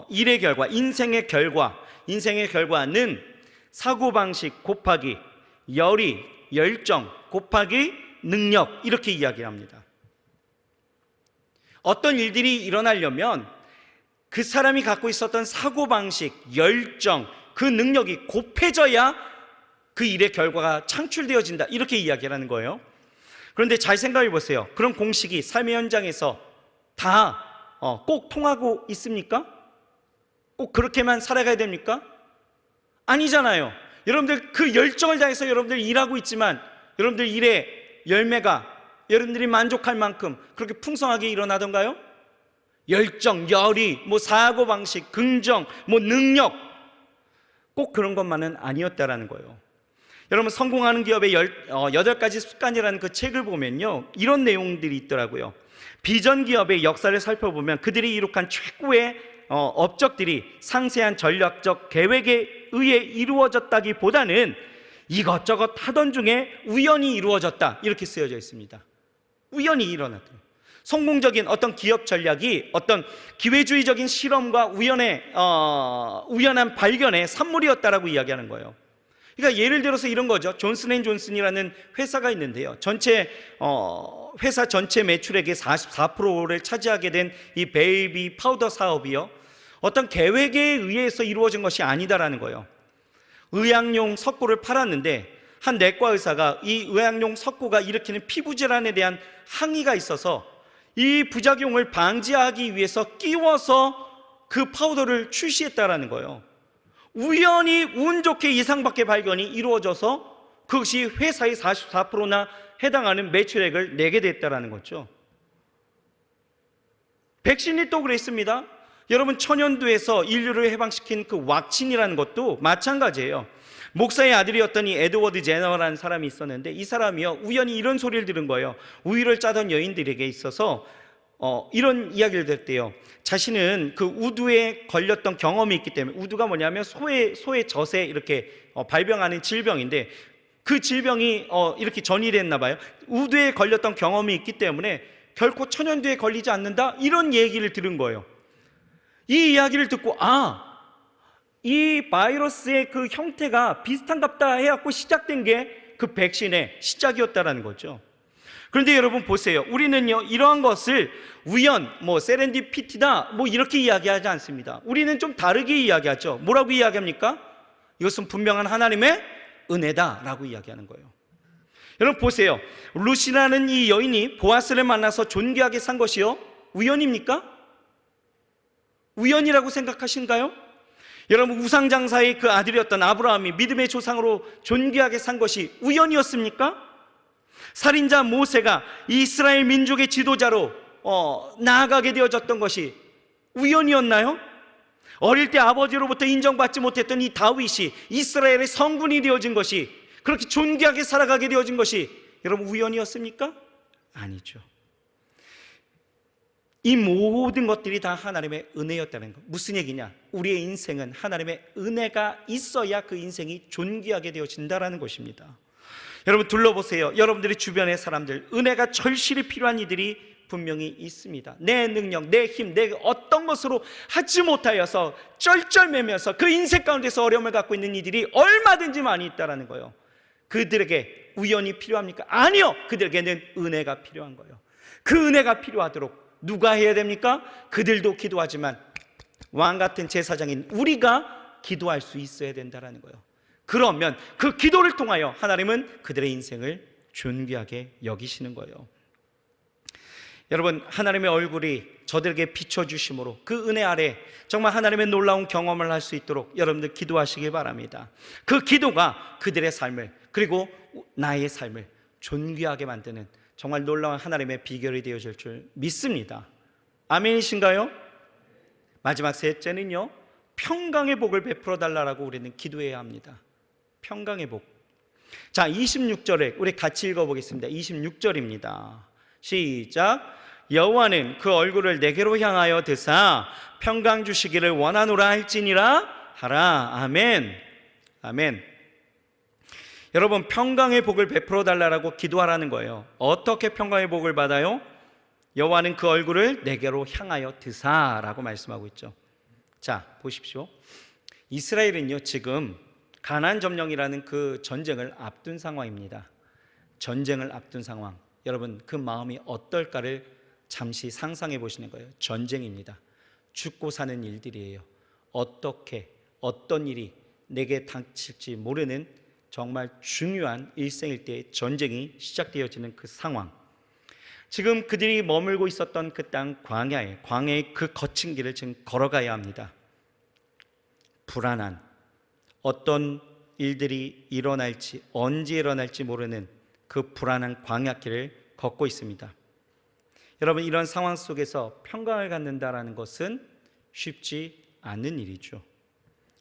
일의 결과, 인생의 결과는 사고방식 곱하기 열정 곱하기 능력, 이렇게 이야기를 합니다. 어떤 일들이 일어나려면 그 사람이 갖고 있었던 사고방식, 열정, 그 능력이 곱해져야 그 일의 결과가 창출되어진다, 이렇게 이야기를 하는 거예요. 그런데 잘 생각해 보세요. 그런 공식이 삶의 현장에서 다 꼭 통하고 있습니까? 꼭 그렇게만 살아가야 됩니까? 아니잖아요. 여러분들 그 열정을 다해서 여러분들 일하고 있지만, 여러분들 일의 열매가 여러분들이 만족할 만큼 그렇게 풍성하게 일어나던가요? 열정, 열의, 사고방식, 긍정, 능력, 꼭 그런 것만은 아니었다라는 거예요. 여러분, 성공하는 기업의 8가지 습관이라는 그 책을 보면요, 이런 내용들이 있더라고요. 비전 기업의 역사를 살펴보면 그들이 이룩한 최고의 업적들이 상세한 전략적 계획에 의해 이루어졌다기보다는 이것저것 하던 중에 우연히 이루어졌다, 이렇게 쓰여져 있습니다. 우연히 일어났다. 성공적인 어떤 기업 전략이 어떤 기회주의적인 실험과 우연한 발견의 산물이었다라고 이야기하는 거예요. 그러니까 예를 들어서 이런 거죠. 존슨앤존슨이라는 회사가 있는데요, 회사 전체 매출액의 44%를 차지하게 된 이 베이비 파우더 사업이요, 어떤 계획에 의해서 이루어진 것이 아니다라는 거예요. 의학용 석고를 팔았는데 한 내과 의사가 이 의학용 석고가 일으키는 피부 질환에 대한 항의가 있어서 이 부작용을 방지하기 위해서 끼워서 그 파우더를 출시했다라는 거예요. 우연히 운 좋게 예상 밖의 발견이 이루어져서 그것이 회사의 44%나 해당하는 매출액을 내게 됐다라는 거죠. 백신이 또 그랬습니다. 여러분, 천연두에서 인류를 해방시킨 그 왁친이라는 것도 마찬가지예요. 목사의 아들이었던 이 에드워드 제너라는 사람이 있었는데, 이 사람이요, 우연히 이런 소리를 들은 거예요. 우유를 짜던 여인들에게 있어서 이런 이야기를 듣대요. 자신은 그 우두에 걸렸던 경험이 있기 때문에, 우두가 뭐냐면 소의 젖에 이렇게 발병하는 질병인데, 그 질병이 이렇게 전이됐나 봐요. 우두에 걸렸던 경험이 있기 때문에 결코 천연두에 걸리지 않는다, 이런 얘기를 들은 거예요. 이 이야기를 듣고 이 바이러스의 그 형태가 비슷한갑다 해갖고 시작된 게 그 백신의 시작이었다라는 거죠. 그런데 여러분 보세요. 우리는요, 이러한 것을 우연, 세렌디피티다, 이렇게 이야기하지 않습니다. 우리는 좀 다르게 이야기하죠. 뭐라고 이야기합니까? 이것은 분명한 하나님의 은혜다라고 이야기하는 거예요. 여러분 보세요. 루시라는 이 여인이 보아스를 만나서 존귀하게 산 것이요, 우연입니까? 우연이라고 생각하신가요? 여러분, 우상장사의 그 아들이었던 아브라함이 믿음의 조상으로 존귀하게 산 것이 우연이었습니까? 살인자 모세가 이스라엘 민족의 지도자로 나아가게 되어졌던 것이 우연이었나요? 어릴 때 아버지로부터 인정받지 못했던 이 다윗이 이스라엘의 성군이 되어진 것이, 그렇게 존귀하게 살아가게 되어진 것이 여러분 우연이었습니까? 아니죠. 이 모든 것들이 다 하나님의 은혜였다는 것. 무슨 얘기냐? 우리의 인생은 하나님의 은혜가 있어야 그 인생이 존귀하게 되어진다는 것입니다. 여러분 둘러보세요. 여러분들의 주변의 사람들, 은혜가 절실히 필요한 이들이 분명히 있습니다. 내 능력, 내 힘, 내 어떤 것으로 하지 못하여서 쩔쩔매면서 그 인생 가운데서 어려움을 갖고 있는 이들이 얼마든지 많이 있다는 거예요. 그들에게 우연이 필요합니까? 아니요. 그들에게는 은혜가 필요한 거예요. 그 은혜가 필요하도록 누가 해야 됩니까? 그들도 기도하지만 왕같은 제사장인 우리가 기도할 수 있어야 된다는 거예요. 그러면 그 기도를 통하여 하나님은 그들의 인생을 존귀하게 여기시는 거예요. 여러분, 하나님의 얼굴이 저들에게 비춰주심으로 그 은혜 아래 정말 하나님의 놀라운 경험을 할 수 있도록 여러분들 기도하시기 바랍니다. 그 기도가 그들의 삶을, 그리고 나의 삶을 존귀하게 만드는 정말 놀라운 하나님의 비결이 되어질 줄 믿습니다. 아멘이신가요? 마지막 셋째는요, 평강의 복을 베풀어 달라고 우리는 기도해야 합니다. 평강의 복. 자, 26절에 우리 같이 읽어보겠습니다. 26절입니다. 시작. 여호와는 그 얼굴을 내게로 향하여 드사 평강 주시기를 원하노라 할지니라 하라. 아멘. 아멘. 여러분, 평강의 복을 베풀어 달라고 기도하라는 거예요. 어떻게 평강의 복을 받아요? 여호와는 그 얼굴을 내게로 향하여 드사라고 말씀하고 있죠. 자, 보십시오. 이스라엘은요, 지금 가나안 점령이라는 그 전쟁을 앞둔 상황입니다. 전쟁을 앞둔 상황. 여러분, 그 마음이 어떨까를 잠시 상상해 보시는 거예요. 전쟁입니다. 죽고 사는 일들이에요. 어떻게, 어떤 일이 내게 닥칠지 모르는 정말 중요한 일생일 때 전쟁이 시작되어지는 그 상황. 지금 그들이 머물고 있었던 그 땅 광야의 그 거친 길을 지금 걸어가야 합니다. 불안한, 어떤 일들이 일어날지, 언제 일어날지 모르는 그 불안한 광야길을 걷고 있습니다. 여러분, 이런 상황 속에서 평강을 갖는다는 것은 쉽지 않은 일이죠.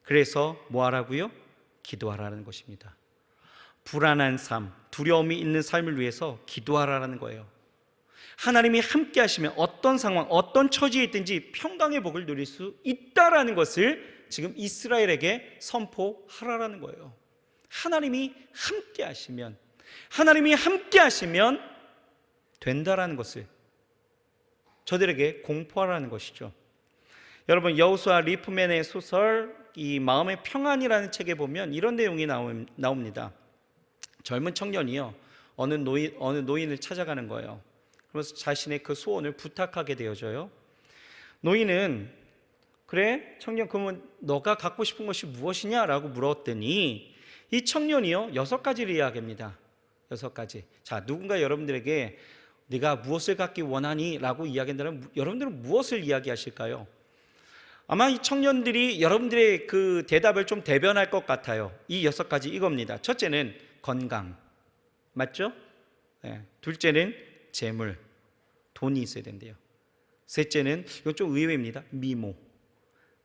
그래서 뭐 하라고요? 기도하라는 것입니다. 불안한 삶, 두려움이 있는 삶을 위해서 기도하라는 거예요. 하나님이 함께 하시면 어떤 상황, 어떤 처지에 있든지 평강의 복을 누릴 수 있다라는 것을 지금 이스라엘에게 선포하라는 거예요. 하나님이 함께 하시면, 하나님이 함께 하시면 된다라는 것을 저들에게 공포하라는 것이죠. 여러분, 여호수아 리프맨의 소설 이 마음의 평안이라는 책에 보면 이런 내용이 나옵니다. 젊은 청년이요, 어느 노인을 찾아가는 거예요. 그래서 자신의 그 소원을 부탁하게 되어져요. 노인은 그래, 청년, 그러면 너가 갖고 싶은 것이 무엇이냐라고 물었더니 이 청년이요, 6가지를 이야기합니다. 6가지. 자, 누군가 여러분들에게 네가 무엇을 갖기 원하니? 라고 이야기한다면 여러분들은 무엇을 이야기하실까요? 아마 이 청년들이 여러분들의 그 대답을 좀 대변할 것 같아요. 이 6가지 이겁니다. 첫째는 건강, 맞죠? 네. 둘째는 재물, 돈이 있어야 된대요. 셋째는, 이건 좀 의외입니다, 미모.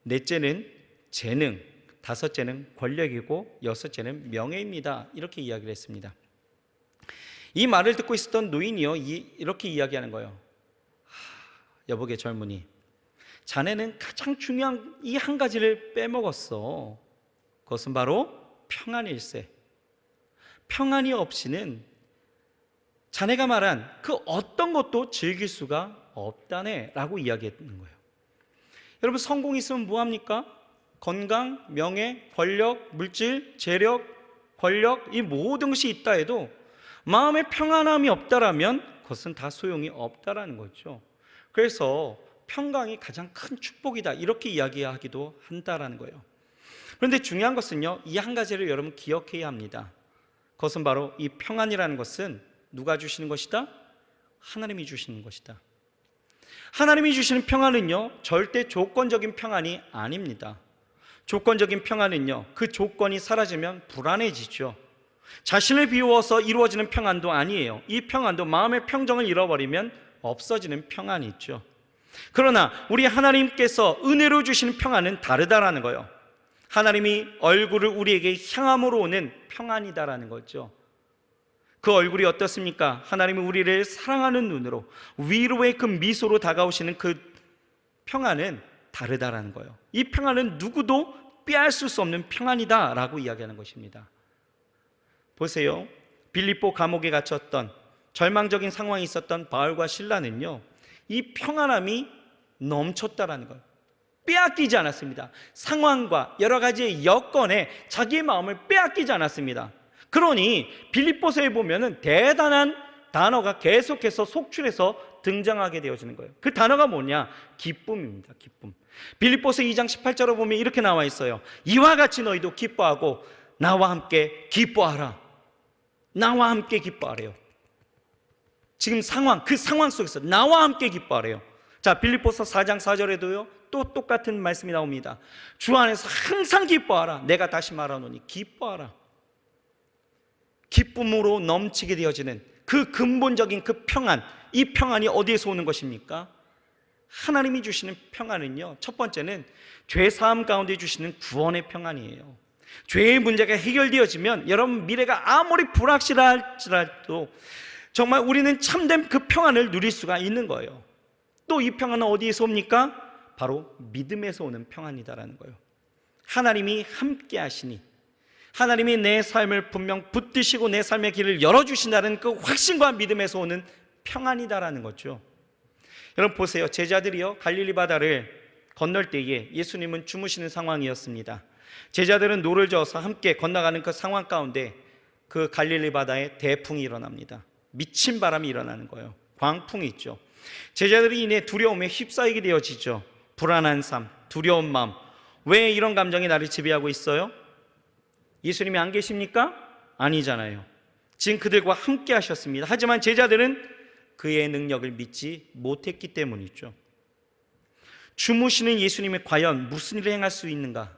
넷째는 재능, 다섯째는 권력이고 여섯째는 명예입니다. 이렇게 이야기를 했습니다. 이 말을 듣고 있었던 노인이요, 이렇게 이야기하는 거예요. 여보게 젊은이, 자네는 가장 중요한 이 한 가지를 빼먹었어. 그것은 바로 평안일세. 평안이 없이는 자네가 말한 그 어떤 것도 즐길 수가 없다네 라고 이야기했는 거예요. 여러분, 성공이 있으면 뭐합니까? 건강, 명예, 권력, 물질, 재력, 권력, 이 모든 것이 있다 해도 마음의 평안함이 없다라면 그것은 다 소용이 없다라는 거죠. 그래서 평강이 가장 큰 축복이다, 이렇게 이야기하기도 한다라는 거예요. 그런데 중요한 것은요, 이 한 가지를 여러분 기억해야 합니다. 그것은 바로 이 평안이라는 것은 누가 주시는 것이다? 하나님이 주시는 것이다. 하나님이 주시는 평안은요, 절대 조건적인 평안이 아닙니다. 조건적인 평안은요, 그 조건이 사라지면 불안해지죠. 자신을 비워서 이루어지는 평안도 아니에요. 이 평안도 마음의 평정을 잃어버리면 없어지는 평안이 있죠. 그러나 우리 하나님께서 은혜로 주시는 평안은 다르다라는 거예요. 하나님이 얼굴을 우리에게 향함으로 오는 평안이다라는 거죠. 그 얼굴이 어떻습니까? 하나님이 우리를 사랑하는 눈으로, 위로의 그 미소로 다가오시는 그 평안은 다르다라는 거예요. 이 평안은 누구도 빼앗을 수 없는 평안이다라고 이야기하는 것입니다. 보세요. 빌립보 감옥에 갇혔던 절망적인 상황이 있었던 바울과 실라는요, 이 평안함이 넘쳤다라는 거예요. 빼앗기지 않았습니다. 상황과 여러 가지의 여건에 자기의 마음을 빼앗기지 않았습니다. 그러니 빌립보서에 보면은 대단한 단어가 계속해서 속출해서 등장하게 되어지는 거예요. 그 단어가 뭐냐? 기쁨입니다. 기쁨. 빌립보서 2장 18절에 보면 이렇게 나와 있어요. 이와 같이 너희도 기뻐하고 나와 함께 기뻐하라. 나와 함께 기뻐하래요. 지금 그 상황 속에서 나와 함께 기뻐하래요. 자, 빌립보서 4장 4절에도요 또 똑같은 말씀이 나옵니다. 주 안에서 항상 기뻐하라. 내가 다시 말하노니 기뻐하라. 기쁨으로 넘치게 되어지는 그 근본적인 그 평안, 이 평안이 어디에서 오는 것입니까? 하나님이 주시는 평안은요, 첫 번째는 죄 사함 가운데 주시는 구원의 평안이에요. 죄의 문제가 해결되어지면 여러분 미래가 아무리 불확실할지라도 정말 우리는 참된 그 평안을 누릴 수가 있는 거예요. 또 이 평안은 어디에서 옵니까? 바로 믿음에서 오는 평안이다라는 거예요. 하나님이 함께 하시니, 하나님이 내 삶을 분명 붙드시고 내 삶의 길을 열어주신다는 그 확신과 믿음에서 오는 평안이다라는 거죠. 여러분 보세요. 제자들이요 갈릴리 바다를 건널 때에 예수님은 주무시는 상황이었습니다. 제자들은 노를 저어서 함께 건너가는 그 상황 가운데 그 갈릴리 바다에 대풍이 일어납니다. 미친 바람이 일어나는 거예요. 광풍이 있죠. 제자들이 이내 두려움에 휩싸이게 되어지죠. 불안한 삶, 두려운 마음. 왜 이런 감정이 나를 지배하고 있어요? 예수님이 안 계십니까? 아니잖아요. 지금 그들과 함께 하셨습니다. 하지만 제자들은 그의 능력을 믿지 못했기 때문이죠. 주무시는 예수님이 과연 무슨 일을 행할 수 있는가?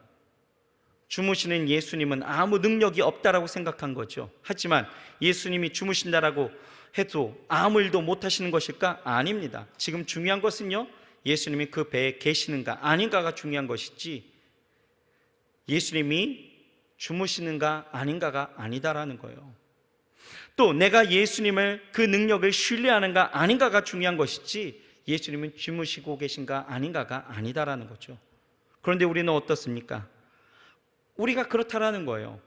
주무시는 예수님은 아무 능력이 없다라고 생각한 거죠. 하지만 예수님이 주무신다라고 해도 아무 일도 못하시는 것일까? 아닙니다. 지금 중요한 것은요, 예수님이 그 배에 계시는가 아닌가가 중요한 것이지 예수님이 주무시는가 아닌가가 아니다라는 거예요. 또 내가 예수님을 그 능력을 신뢰하는가 아닌가가 중요한 것이지 예수님은 주무시고 계신가 아닌가가 아니다라는 거죠. 그런데 우리는 어떻습니까? 우리가 그렇다라는 거예요.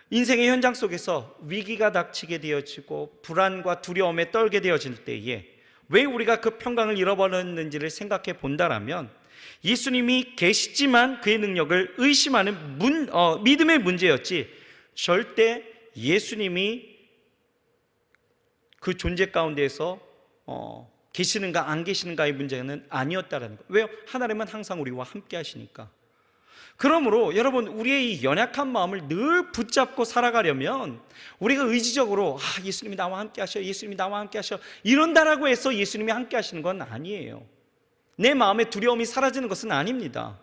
인생의 현장 속에서 위기가 닥치게 되어지고 불안과 두려움에 떨게 되어질 때에 왜 우리가 그 평강을 잃어버렸는지를 생각해 본다라면 예수님이 계시지만 그의 능력을 의심하는 믿음의 문제였지 절대 예수님이 그 존재 가운데에서 계시는가 안 계시는가의 문제는 아니었다라는 거예요. 왜요? 하나님은 항상 우리와 함께 하시니까. 그러므로 여러분 우리의 이 연약한 마음을 늘 붙잡고 살아가려면 우리가 의지적으로 예수님이 나와 함께 하셔, 예수님이 나와 함께 하셔 이런다라고 해서 예수님이 함께 하시는 건 아니에요. 내 마음의 두려움이 사라지는 것은 아닙니다.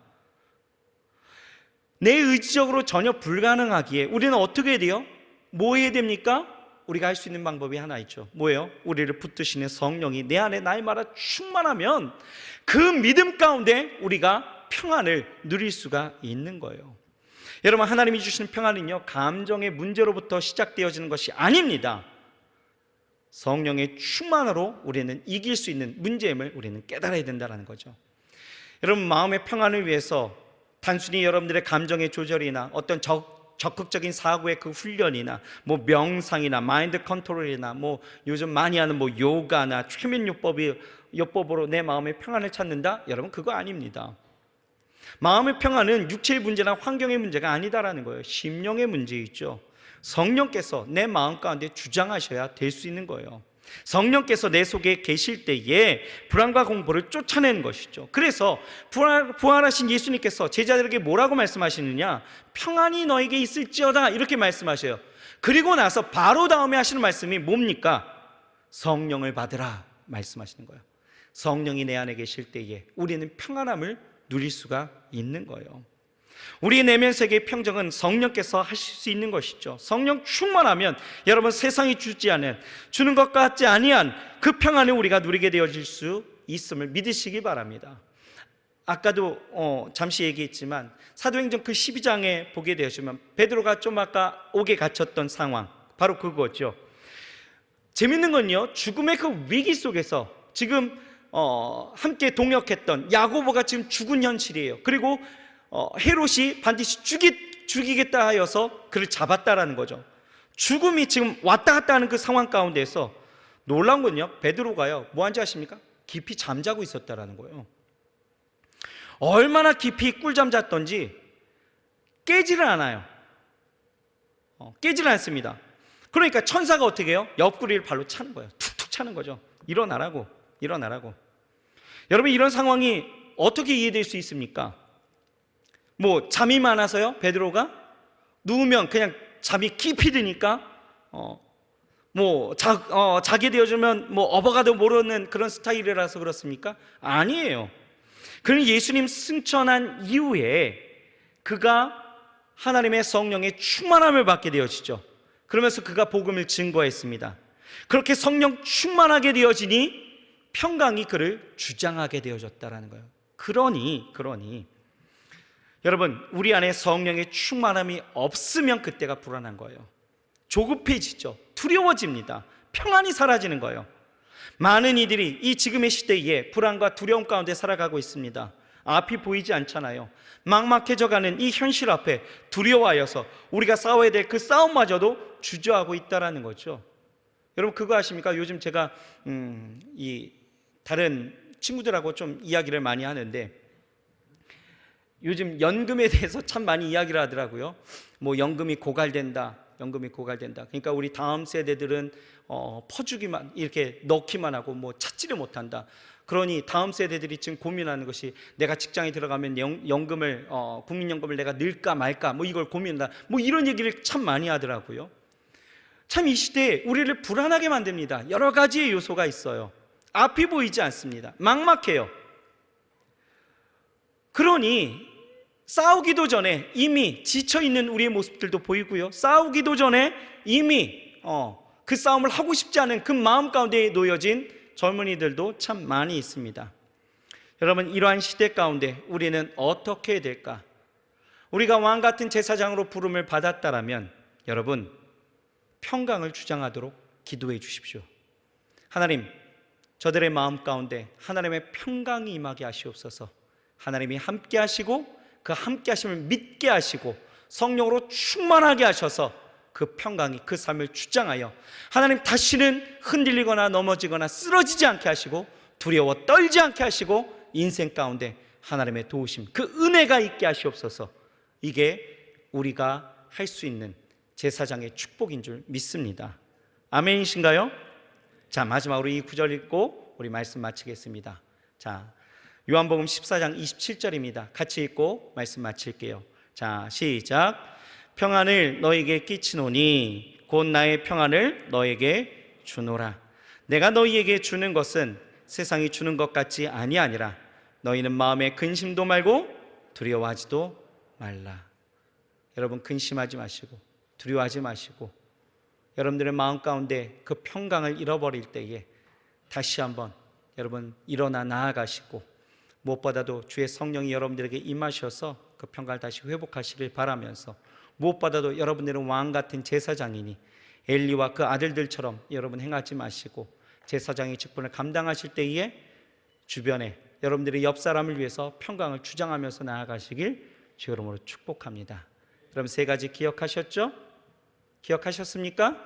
내 의지적으로 전혀 불가능하기에 우리는 어떻게 해야 돼요? 뭐 해야 됩니까? 우리가 할 수 있는 방법이 하나 있죠. 뭐예요? 우리를 붙드시는 성령이 내 안에 날마다 충만하면 그 믿음 가운데 우리가 평안을 누릴 수가 있는 거예요. 여러분 하나님이 주시는 평안은요 감정의 문제로부터 시작되어지는 것이 아닙니다. 성령의 충만으로 우리는 이길 수 있는 문제임을 우리는 깨달아야 된다는 거죠. 여러분 마음의 평안을 위해서 단순히 여러분들의 감정의 조절이나 어떤 적극적인 사고의 그 훈련이나 뭐 명상이나 마인드 컨트롤이나 뭐 요즘 많이 하는 뭐 요가나 최면요법으로 내 마음의 평안을 찾는다? 여러분 그거 아닙니다. 마음의 평안은 육체의 문제나 환경의 문제가 아니다라는 거예요. 심령의 문제이죠. 성령께서 내 마음 가운데 주장하셔야 될 수 있는 거예요. 성령께서 내 속에 계실 때에 불안과 공포를 쫓아내는 것이죠. 그래서 부활하신 예수님께서 제자들에게 뭐라고 말씀하시느냐? 평안이 너에게 있을지어다 이렇게 말씀하셔요. 그리고 나서 바로 다음에 하시는 말씀이 뭡니까? 성령을 받으라 말씀하시는 거예요. 성령이 내 안에 계실 때에 우리는 평안함을 누릴 수가 있는 거예요. 우리 내면 세계의 평정은 성령께서 하실 수 있는 것이죠. 성령 충만하면 여러분 세상이 주는 것 같지 아니한 그 평안을 우리가 누리게 되어질 수 있음을 믿으시기 바랍니다. 아까도 잠시 얘기했지만 사도행전 그 12장에 보게 되시면 베드로가 좀 아까 옥에 갇혔던 상황 바로 그거죠. 재밌는 건요 죽음의 그 위기 속에서 지금 함께 동역했던 야고보가 지금 죽은 현실이에요. 그리고 헤롯이 반드시 죽이겠다 하여서 그를 잡았다라는 거죠. 죽음이 지금 왔다 갔다 하는 그 상황 가운데서 놀라운 건요 베드로가요 뭐 한지 아십니까? 깊이 잠자고 있었다라는 거예요. 얼마나 깊이 꿀잠 잤던지 깨지를 않아요. 깨지를 않습니다. 그러니까 천사가 어떻게 해요? 옆구리를 발로 차는 거예요. 툭툭 차는 거죠. 일어나라고. 여러분 이런 상황이 어떻게 이해될 수 있습니까? 뭐 잠이 많아서요? 베드로가? 누우면 그냥 잠이 깊이 드니까 자게 되어주면 어버가도 모르는 그런 스타일이라서 그렇습니까? 아니에요. 그는 예수님 승천한 이후에 그가 하나님의 성령의 충만함을 받게 되어지죠. 그러면서 그가 복음을 증거했습니다. 그렇게 성령 충만하게 되어지니 평강이 그를 주장하게 되어졌다라는 거예요. 그러니 여러분, 우리 안에 성령의 충만함이 없으면 그때가 불안한 거예요. 조급해지죠. 두려워집니다. 평안이 사라지는 거예요. 많은 이들이 이 지금의 시대에 불안과 두려움 가운데 살아가고 있습니다. 앞이 보이지 않잖아요. 막막해져가는 이 현실 앞에 두려워하여서 우리가 싸워야 될 그 싸움마저도 주저하고 있다라는 거죠. 여러분, 그거 아십니까? 요즘 제가 이 다른 친구들하고 좀 이야기를 많이 하는데, 요즘 연금에 대해서 참 많이 이야기를 하더라고요. 연금이 고갈된다. 그러니까 우리 다음 세대들은 퍼주기만, 이렇게 넣기만 하고 찾지를 못한다. 그러니 다음 세대들이 지금 고민하는 것이, 내가 직장에 들어가면 연금을 국민연금을 내가 넣을까 말까, 이걸 고민한다. 이런 얘기를 참 많이 하더라고요. 참 이 시대에 우리를 불안하게 만듭니다. 여러 가지의 요소가 있어요. 앞이 보이지 않습니다. 막막해요. 그러니 싸우기도 전에 이미 지쳐있는 우리의 모습들도 보이고요, 싸우기도 전에 이미 그 싸움을 하고 싶지 않은 그 마음 가운데 놓여진 젊은이들도 참 많이 있습니다. 여러분, 이러한 시대 가운데 우리는 어떻게 해야 될까? 우리가 왕같은 제사장으로 부름을 받았다라면 여러분, 평강을 주장하도록 기도해 주십시오. 하나님, 저들의 마음 가운데 하나님의 평강이 임하게 하시옵소서. 하나님이 함께 하시고 그 함께 하심을 믿게 하시고 성령으로 충만하게 하셔서 그 평강이 그 삶을 주장하여 하나님 다시는 흔들리거나 넘어지거나 쓰러지지 않게 하시고 두려워 떨지 않게 하시고 인생 가운데 하나님의 도우심, 그 은혜가 있게 하시옵소서. 이게 우리가 할 수 있는 제사장의 축복인 줄 믿습니다. 아멘이신가요? 자, 마지막으로 이 구절 읽고 우리 말씀 마치겠습니다. 자, 요한복음 14장 27절입니다. 같이 읽고 말씀 마칠게요. 자, 시작. 평안을 너에게 끼치노니 곧 나의 평안을 너에게 주노라. 내가 너희에게 주는 것은 세상이 주는 것 같지 아니하니라. 너희는 마음에 근심도 말고 두려워하지도 말라. 여러분, 근심하지 마시고 두려워하지 마시고 여러분들의 마음 가운데 그 평강을 잃어버릴 때에 다시 한번 여러분 일어나 나아가시고 무엇보다도 주의 성령이 여러분들에게 임하셔서 그 평강을 다시 회복하시길 바라면서, 무엇보다도 여러분들은 왕같은 제사장이니 엘리와 그 아들들처럼 여러분 행하지 마시고 제사장의 직분을 감당하실 때에 주변에 여러분들의 옆 사람을 위해서 평강을 주장하면서 나아가시길 주의 이름으로 축복합니다. 여러분, 세 가지 기억하셨죠? 기억하셨습니까?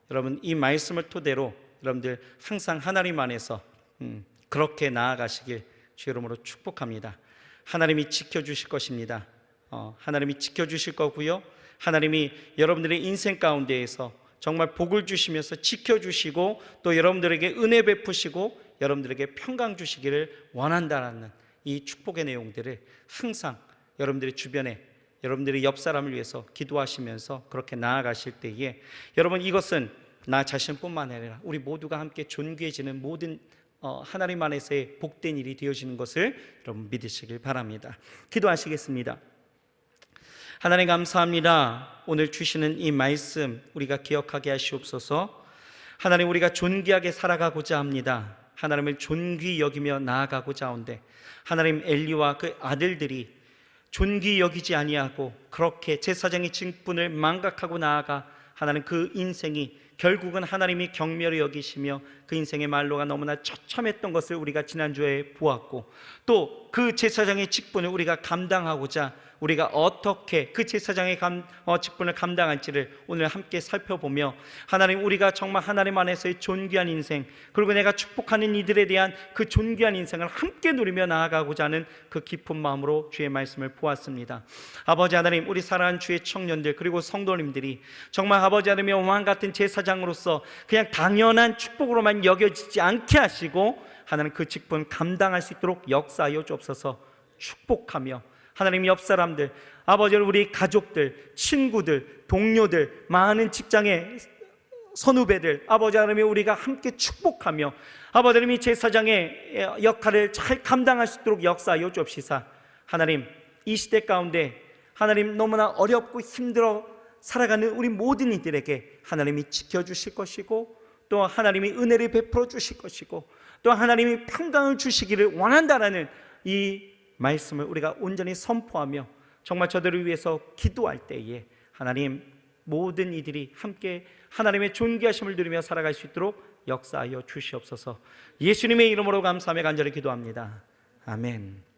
여러분, 이 말씀을 토대로 여러분들 항상 하나님 안에서 그렇게 나아가시길 주의 이름으로 축복합니다. 하나님이 지켜주실 것입니다. 하나님이 지켜주실 거고요, 하나님이 여러분들의 인생 가운데에서 정말 복을 주시면서 지켜주시고 또 여러분들에게 은혜 베푸시고 여러분들에게 평강 주시기를 원한다는 이 축복의 내용들을 항상 여러분들의 주변에 여러분들의 옆 사람을 위해서 기도하시면서 그렇게 나아가실 때에 여러분, 이것은 나 자신뿐만 아니라 우리 모두가 함께 존귀해지는 모든 하나님 안에서의 복된 일이 되어지는 것을 여러분 믿으시길 바랍니다. 기도하시겠습니다. 하나님, 감사합니다. 오늘 주시는 이 말씀 우리가 기억하게 하시옵소서. 하나님, 우리가 존귀하게 살아가고자 합니다. 하나님을 존귀 여기며 나아가고자 하는데 하나님, 엘리와 그 아들들이 존귀 여기지 아니하고 그렇게 제사장의 직분을 망각하고 나아가 하나님 그 인생이 결국은 하나님이 경멸히 여기시며 그 인생의 말로가 너무나 처참했던 것을 우리가 지난주에 보았고, 또 그 제사장의 직분을 우리가 감당하고자 우리가 어떻게 그 제사장의 직분을 감당할지를 오늘 함께 살펴보며 하나님, 우리가 정말 하나님 안에서의 존귀한 인생, 그리고 내가 축복하는 이들에 대한 그 존귀한 인생을 함께 누리며 나아가고자 하는 그 깊은 마음으로 주의 말씀을 보았습니다. 아버지 하나님, 우리 사랑하는 주의 청년들 그리고 성도님들이 정말 아버지 하나님의 왕같은 제사장으로서 그냥 당연한 축복으로만 여겨지지 않게 하시고 하나님 그 직분 감당할 수 있도록 역사하여 주옵소서. 축복하며 하나님, 옆 사람들, 아버지 우리 가족들, 친구들, 동료들, 많은 직장의 선후배들 아버지 하나님 우리가 함께 축복하며 아버지 하나님 제사장의 역할을 잘 감당할 수 있도록 역사하여 주옵시사. 하나님 이 시대 가운데 하나님 너무나 어렵고 힘들어 살아가는 우리 모든 이들에게 하나님이 지켜주실 것이고 또 하나님이 은혜를 베풀어 주실 것이고 또 하나님이 평강을 주시기를 원한다라는 이 말씀을 우리가 온전히 선포하며 정말 저들을 위해서 기도할 때에 하나님 모든 이들이 함께 하나님의 존귀하심을 누리며 살아갈 수 있도록 역사하여 주시옵소서. 예수님의 이름으로 감사하며 간절히 기도합니다. 아멘.